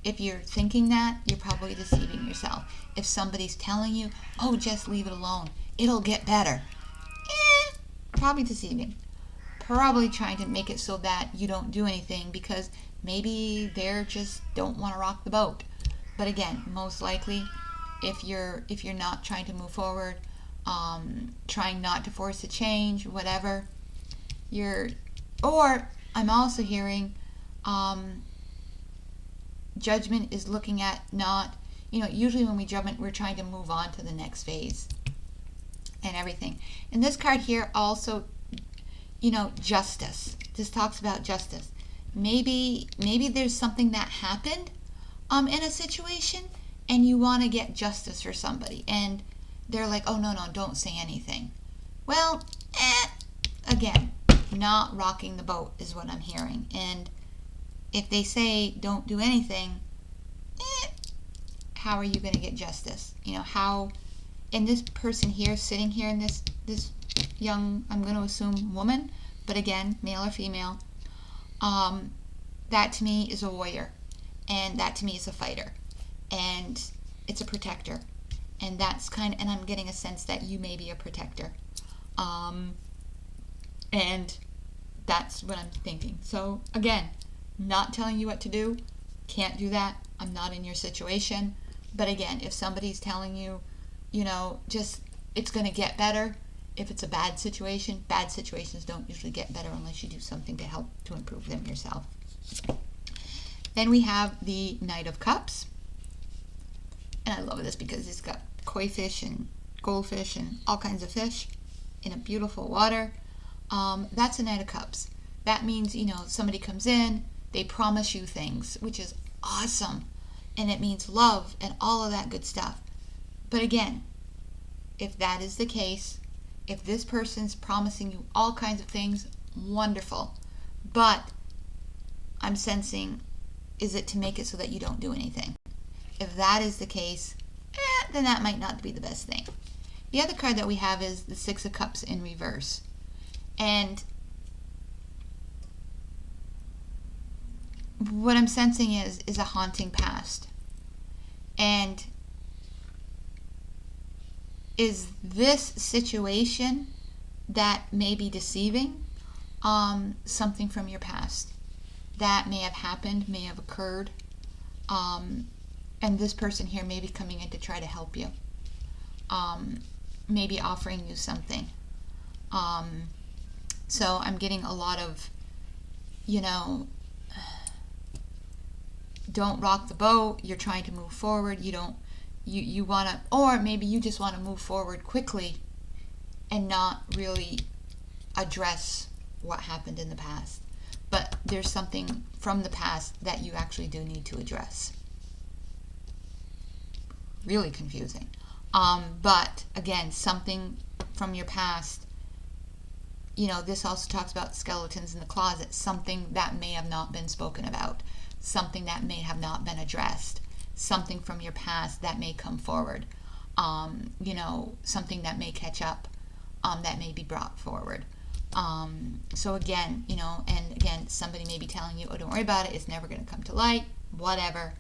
Speaker 1: if you're thinking that, you're probably deceiving yourself. If somebody's telling you, oh, just leave it alone, it'll get better, probably deceiving. Probably trying to make it so that you don't do anything because maybe they're just don't want to rock the boat. But again, most likely, if you're not trying to move forward, trying not to force a change, whatever, or I'm also hearing, judgment is looking at not, usually when we judgment, we're trying to move on to the next phase and everything. And this card here also, justice. This talks about justice. Maybe there's something that happened in a situation and you want to get justice for somebody and they're like, oh, no, don't say anything. Well, again, not rocking the boat is what I'm hearing. And if they say don't do anything, how are you going to get justice? How, and this person here, sitting here in this young, I'm going to assume woman, but again, male or female, that to me is a warrior, and that to me is a fighter, and it's a protector, and that's and I'm getting a sense that you may be a protector, and that's what I'm thinking. So again, not telling you what to do, can't do that, I'm not in your situation, but again, if somebody's telling you, just it's going to get better, if it's a bad situations don't usually get better unless you do something to help to improve them yourself. Then we have the Knight of Cups. And I love this because it's got koi fish and goldfish and all kinds of fish in a beautiful water. That's a Knight of Cups. That means, somebody comes in, they promise you things, which is awesome. And it means love and all of that good stuff. But again, if that is the case, if this person's promising you all kinds of things, wonderful. But I'm sensing, is it to make it so that you don't do anything? If that is the case, then that might not be the best thing. The other card that we have is the Six of Cups in reverse. And what I'm sensing is a haunting past. And is this situation that may be deceiving something from your past that may have happened, may have occurred, and this person here may be coming in to try to help you, maybe offering you something. So I'm getting a lot of, don't rock the boat, you're trying to move forward, you want to, or maybe you just want to move forward quickly and not really address what happened in the past. But there's something from the past that you actually do need to address. Really confusing. But again, something from your past, this also talks about skeletons in the closet, something that may have not been spoken about, something that may have not been addressed, something from your past that may come forward, something that may catch up, that may be brought forward. So again, and again, somebody may be telling you, oh, don't worry about it, it's never going to come to light, whatever.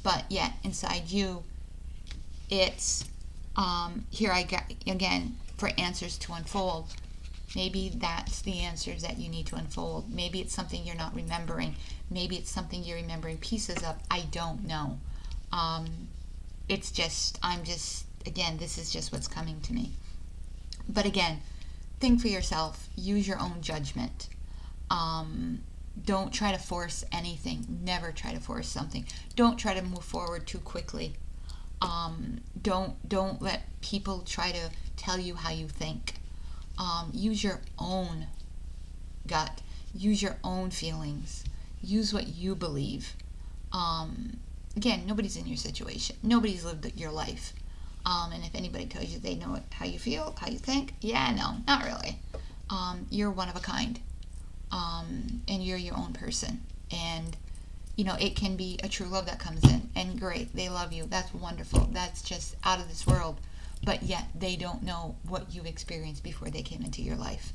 Speaker 1: But yet, inside you, it's, here I got, again, for answers to unfold. Maybe that's the answers that you need to unfold. Maybe it's something you're not remembering. Maybe it's something you're remembering pieces of. I don't know. It's just, again, this is just what's coming to me. But again, think for yourself. Use your own judgment. Don't try to force anything. Never try to force something. Don't try to move forward too quickly. Don't let people try to tell you how you think. Use your own gut. Use your own feelings. Use what you believe. Again, nobody's in your situation. Nobody's lived your life. And if anybody tells you they know how you feel, how you think, no, not really. You're one of a kind. And you're your own person. And, it can be a true love that comes in. And great, they love you. That's wonderful. That's just out of this world. but yet they don't know what you experienced before they came into your life.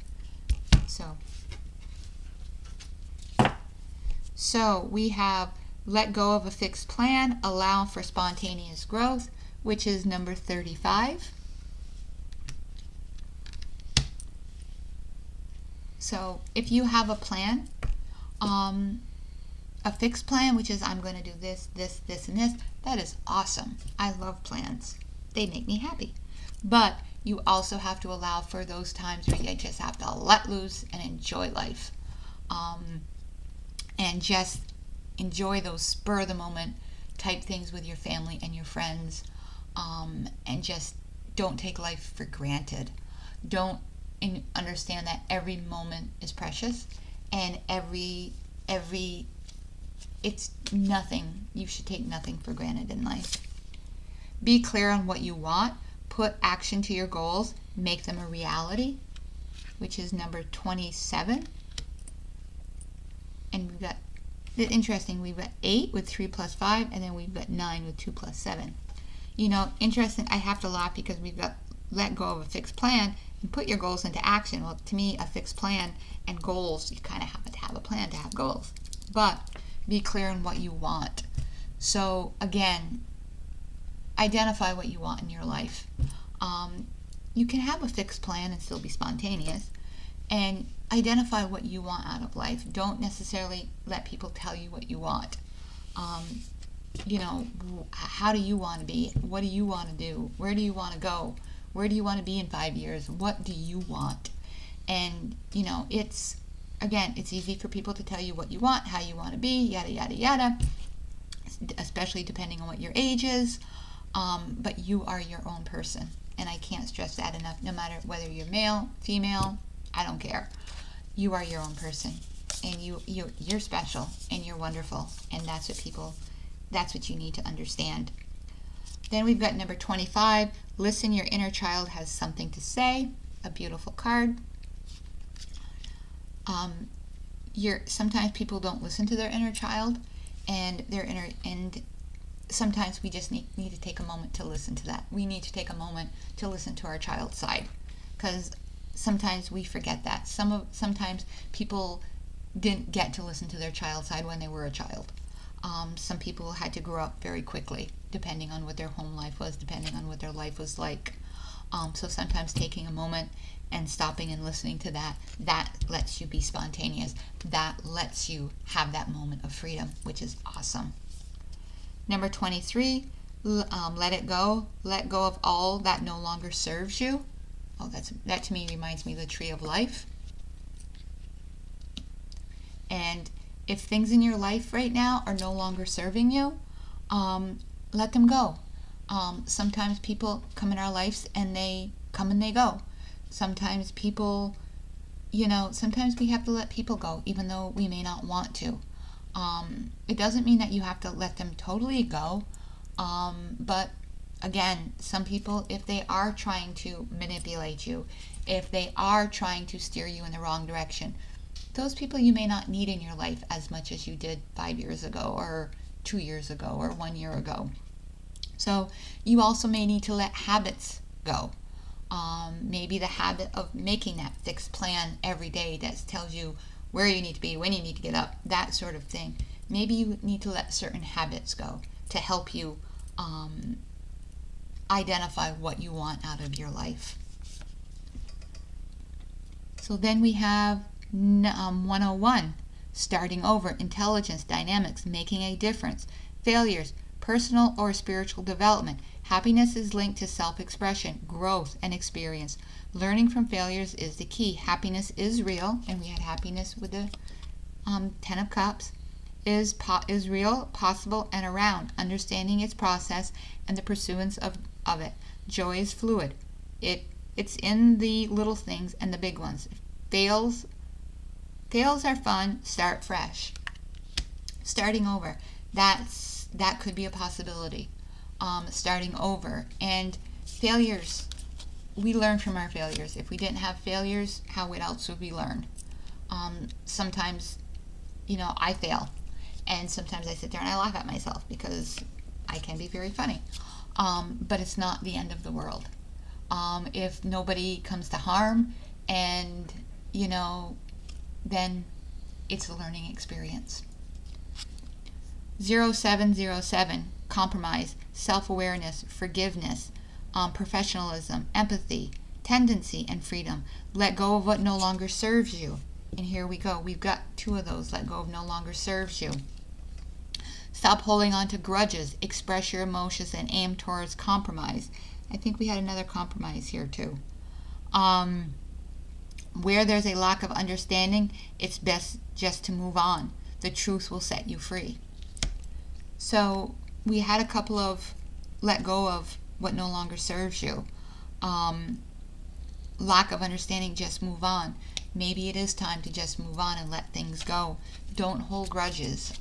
Speaker 1: So we have let go of a fixed plan, allow for spontaneous growth, which is number 35. So if you have a plan, a fixed plan, which is I'm going to do this, this, this, and this, that is awesome. I love plans. They make me happy. But you also have to allow for those times where you just have to let loose and enjoy life. And just enjoy those spur of the moment type things with your family and your friends. And just don't take life for granted. Don't understand that every moment is precious, and it's nothing. You should take nothing for granted in life. Be clear on what you want. Put action to your goals. Make them a reality, which is number 27. And we've got, interesting, we've got 8 with 3 plus 5, and then we've got 9 with 2 plus 7. Interesting, I have to laugh because we've got let go of a fixed plan and put your goals into action. Well, to me, a fixed plan and goals, you kind of have to have a plan to have goals. But be clear on what you want. So again, identify what you want in your life. You can have a fixed plan and still be spontaneous. And identify what you want out of life. Don't necessarily let people tell you what you want. How do you want to be? What do you want to do? Where do you want to go? Where do you want to be in 5 years? What do you want? And, it's easy for people to tell you what you want, how you want to be, yada, yada, yada, especially depending on what your age is. But you are your own person. And I can't stress that enough, no matter whether you're male, female, I don't care. You are your own person, and you're special, and you're wonderful, and that's what you need to understand. Then we've got number 25, listen, your inner child has something to say. A beautiful card. Sometimes people don't listen to their inner child, and sometimes we just need to take a moment to listen to that. We need to take a moment to listen to our child's side, because sometimes we forget that. Sometimes people didn't get to listen to their child's side when they were a child. Some people had to grow up very quickly, depending on what their home life was, depending on what their life was like. So sometimes taking a moment and stopping and listening to that lets you be spontaneous. That lets you have that moment of freedom, which is awesome. Number 23, let it go. Let go of all that no longer serves you. Oh, that to me reminds me of the tree of life. And if things in your life right now are no longer serving you, let them go. Sometimes people come in our lives and they come and they go. Sometimes people, sometimes we have to let people go, even though we may not want to. It doesn't mean that you have to let them totally go. But again, some people, if they are trying to manipulate you, if they are trying to steer you in the wrong direction, those people you may not need in your life as much as you did 5 years ago or 2 years ago or 1 year ago. So you also may need to let habits go. Maybe the habit of making that fixed plan every day that tells you where you need to be, when you need to get up, that sort of thing. Maybe you need to let certain habits go to help you identify what you want out of your life. So then we have 101, starting over, intelligence, dynamics, making a difference, failures, personal or spiritual development. Happiness is linked to self-expression, growth, and experience. Learning from failures is the key. Happiness is real, and we had happiness with the 10 of Cups, is real, possible, and around. Understanding its process and the pursuance of it. Joy is fluid. It's in the little things and the big ones. Fails are fun. Start fresh. Starting over. That could be a possibility. Starting over. And failures, we learn from our failures. If we didn't have failures, how else would we learn? Sometimes, I fail. And sometimes I sit there and I laugh at myself because I can be very funny. But it's not the end of the world. if nobody comes to harm, and then it's a learning experience. 0707, compromise, self-awareness, forgiveness, professionalism, empathy, tendency, and freedom. Let go of what no longer serves you. And here we go. We've got 2 of those. Let go of no longer serves you. Stop holding on to grudges. Express your emotions and aim towards compromise. I think we had another compromise here too. Where there's a lack of understanding, it's best just to move on. The truth will set you free. So we had a couple of let go of what no longer serves you. Lack of understanding, just move on. Maybe it is time to just move on and let things go. Don't hold grudges.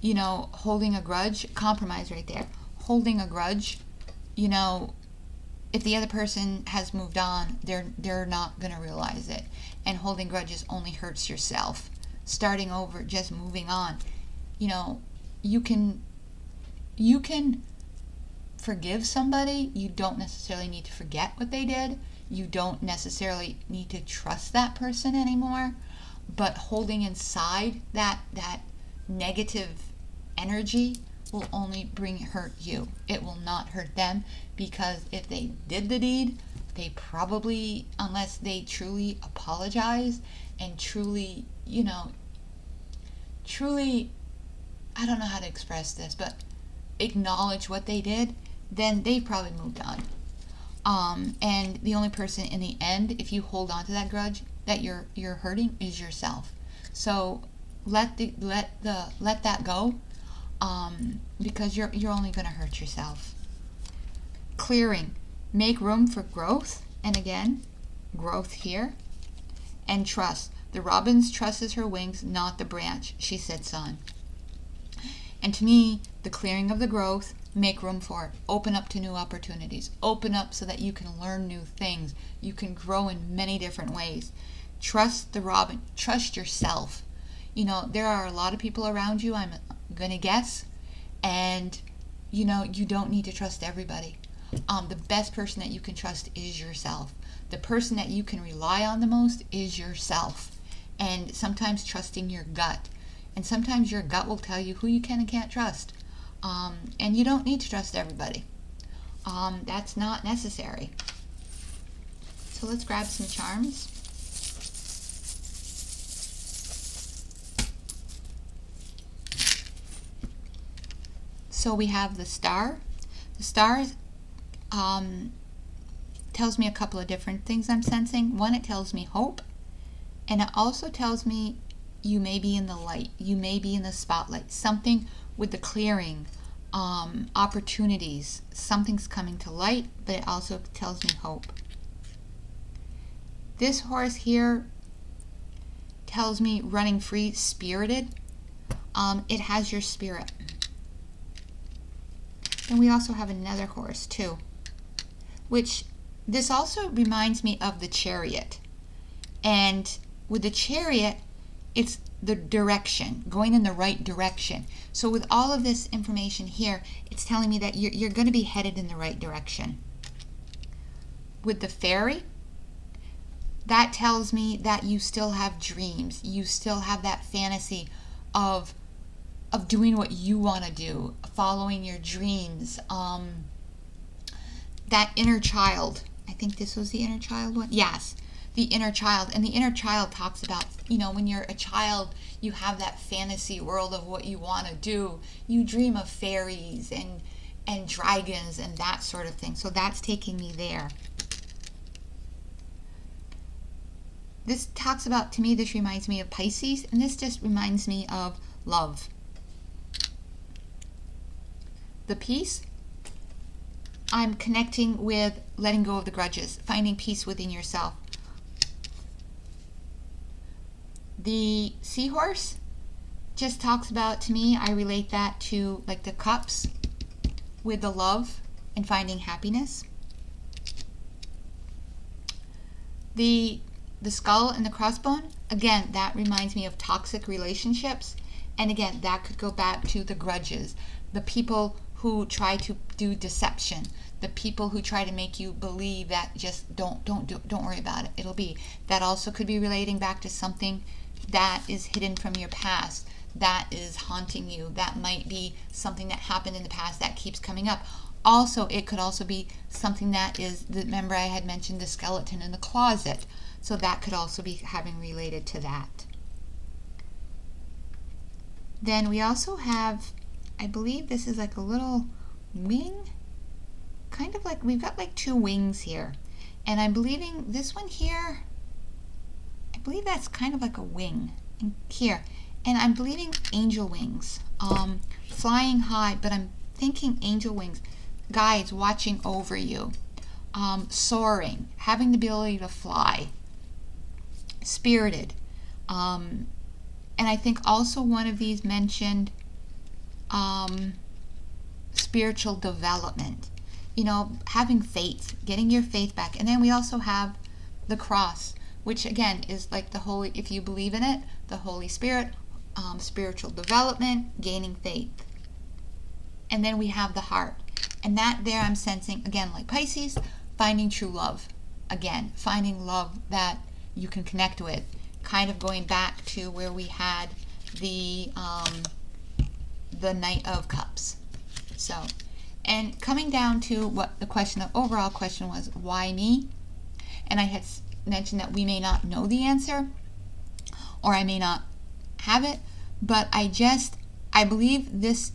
Speaker 1: Holding a grudge, compromise right there. Holding a grudge, if the other person has moved on, they're not going to realize it. And holding grudges only hurts yourself. Starting over, just moving on. You can forgive somebody. You don't necessarily need to forget what they did. You don't necessarily need to trust that person anymore. But holding inside that negative energy will only hurt you. It will not hurt them, because if they did the deed, they probably, unless they truly apologize and truly, I don't know how to express this, but acknowledge what they did, then they probably moved on. And the only person in the end, if you hold on to that grudge, that you're hurting, is yourself. So let that go, because you're only going to hurt yourself. Clearing, make room for growth, and again, growth here, and trust. The robin trusts her wings, not the branch, she sits on. And to me, the clearing of the growth, make room for it. Open up to new opportunities. Open up so that you can learn new things. You can grow in many different ways. Trust the robin. Trust yourself. There are a lot of people around you, I'm going to guess, and, you don't need to trust everybody. The best person that you can trust is yourself. The person that you can rely on the most is yourself. And sometimes trusting your gut. And sometimes your gut will tell you who you can and can't trust. And you don't need to trust everybody. That's not necessary. So let's grab some charms. So we have the star. The star tells me a couple of different things I'm sensing. One, it tells me hope. And it also tells me you may be in the light. You may be in the spotlight. Something with the clearing, opportunities. Something's coming to light, but it also tells me hope. This horse here tells me running free, spirited. It has your spirit. And we also have another horse too, which this also reminds me of the Chariot. And with the Chariot, it's the direction, going in the right direction. So with all of this information here, it's telling me that you're going to be headed in the right direction. With the Fairy, that tells me that you still have dreams. You still have that fantasy of doing what you want to do, following your dreams. That inner child. I think this was the inner child one. Yes, the inner child. And the inner child talks about, when you're a child, you have that fantasy world of what you want to do. You dream of fairies and dragons and that sort of thing. So that's taking me there. This talks about, to me, this reminds me of Pisces, and this just reminds me of love. The peace, I'm connecting with letting go of the grudges, finding peace within yourself. The seahorse just talks about, to me, I relate that to like the cups with the love and finding happiness. The skull and the crossbone, again, that reminds me of toxic relationships. And again, that could go back to the grudges, the people who try to do deception, the people who try to make you believe that just don't worry about it, it'll be. That also could be relating back to something that is hidden from your past, that is haunting you. That might be something that happened in the past that keeps coming up. Also, it could also be something that is, remember I had mentioned the skeleton in the closet, so that could also be having related to that. Then we also have, I believe this is like a little wing, kind of like, we've got like two wings here, and I'm believing this one here, I believe that's kind of like a wing in here, and I'm believing angel wings, flying high, but I'm thinking angel wings, guides watching over you, soaring, having the ability to fly, spirited, and I think also one of these mentioned spiritual development, having faith, getting your faith back. And then we also have the cross, which again is like the Holy, if you believe in it, the Holy Spirit, spiritual development, gaining faith. And then we have the heart. And that there I'm sensing, again, like Pisces, finding true love. Again, finding love that you can connect with. Kind of going back to where we had the Knight of Cups. So, and coming down to what the question, the overall question was, why me? And I had mentioned that we may not know the answer, or I may not have it, but I believe this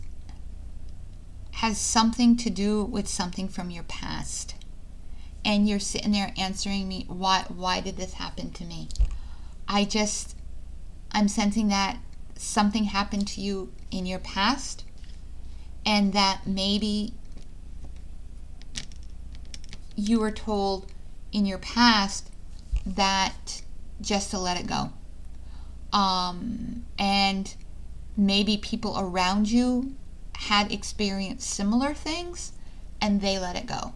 Speaker 1: has something to do with something from your past. And you're sitting there answering me, why did this happen to me? I'm sensing that something happened to you in your past, and that maybe you were told in your past that just to let it go. And maybe people around you had experienced similar things and they let it go.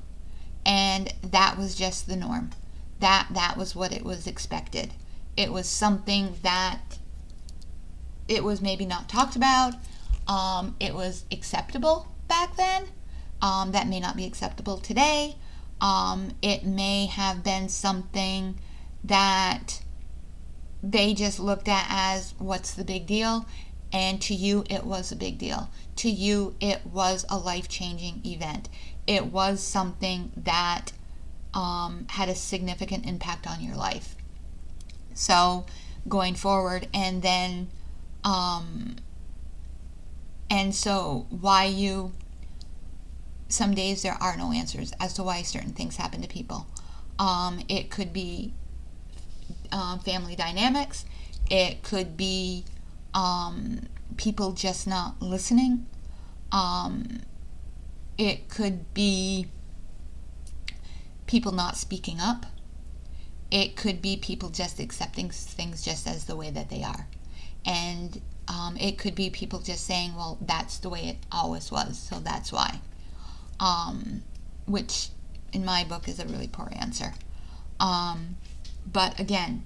Speaker 1: And that was just the norm. That was what it was expected. It was something that it was maybe not talked about. It was acceptable back then. That may not be acceptable today. It may have been something that they just looked at as, what's the big deal? And to you, it was a big deal. To you, it was a life-changing event. It was something that had a significant impact on your life. So going forward, and then and so why you, some days there are no answers as to why certain things happen to people. It could be family dynamics. It could be people just not listening. It could be people not speaking up. It could be people just accepting things just as the way that they are. And it could be people just saying, well, that's the way it always was, so that's why. Which in my book is a really poor answer. But again,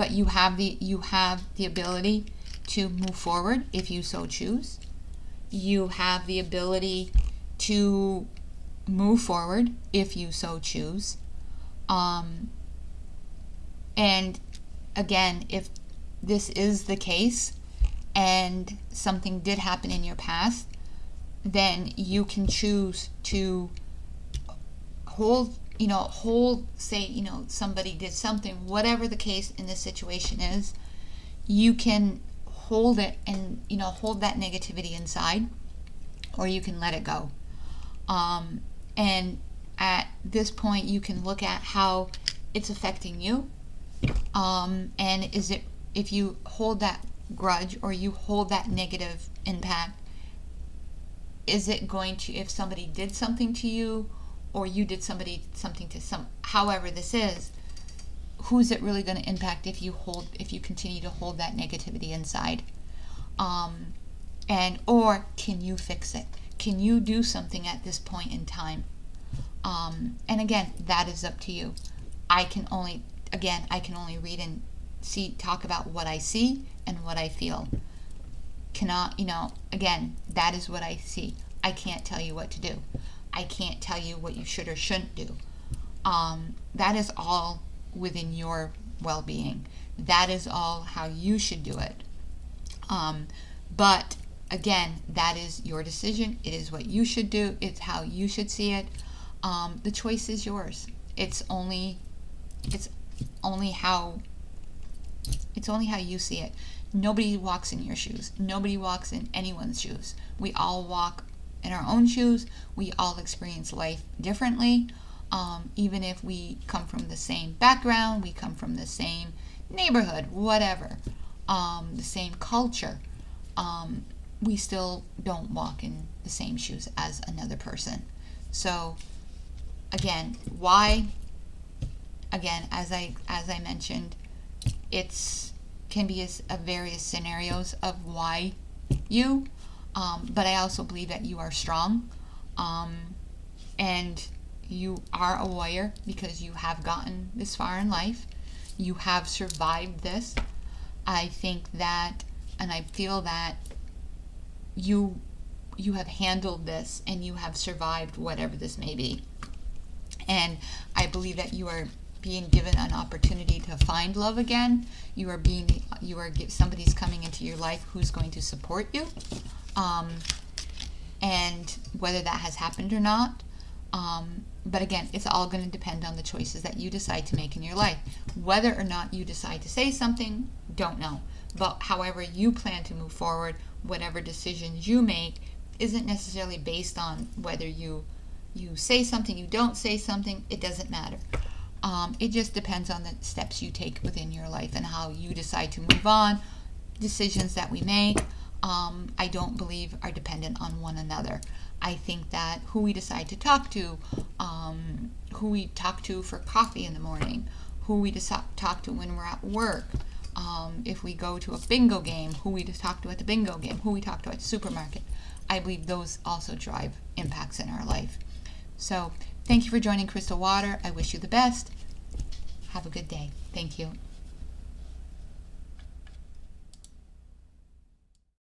Speaker 1: you have the ability to move forward if you so choose. You have the ability to move forward if you so choose. And again, if this is the case and something did happen in your past, then you can choose to hold, say, somebody did something, whatever the case in this situation is, you can hold it and, hold that negativity inside, or you can let it go. And at this point, you can look at how it's affecting you. And if you hold that grudge or you hold that negative impact, is it going to, if somebody did something to you or you did something to however this is, who's it really going to impact if you continue to hold that negativity inside? Or can you fix it? Can you do something at this point in time? And again, that is up to you. I can only read and talk about what I see and what I feel. Again, that is what I see. I can't tell you what to do. I can't tell you what you should or shouldn't do. That is all within your well-being. That is all how you should do it. But again, that is your decision. It is what you should do. It's how you should see it. The choice is yours. It's only how you see it. Nobody walks in your shoes. Nobody walks in anyone's shoes. We all walk in our own shoes. We all experience life differently. Even if we come from the same background, we come from the same neighborhood, whatever, the same culture, we still don't walk in the same shoes as another person. So again, why? Again, as I mentioned, it's can be a various scenarios of why you, but I also believe that you are strong, and you are a warrior because you have gotten this far in life. You have survived this. I think that, and I feel that you have handled this and you have survived whatever this may be. And I believe that you are being given an opportunity to find love again. Somebody's coming into your life who's going to support you. And whether that has happened or not, but again, it's all going to depend on the choices that you decide to make in your life. Whether or not you decide to say something, don't know. But however you plan to move forward, whatever decisions you make, isn't necessarily based on whether you say something, you don't say something. It doesn't matter. It just depends on the steps you take within your life and how you decide to move on. Decisions that we make, I don't believe are dependent on one another. I think that who we decide to talk to, who we talk to for coffee in the morning, who we talk to when we're at work, if we go to a bingo game, who we talk to at the bingo game, who we talk to at the supermarket, I believe those also drive impacts in our life. So thank you for joining Crystal Water. I wish you the best. Have a good day. Thank you.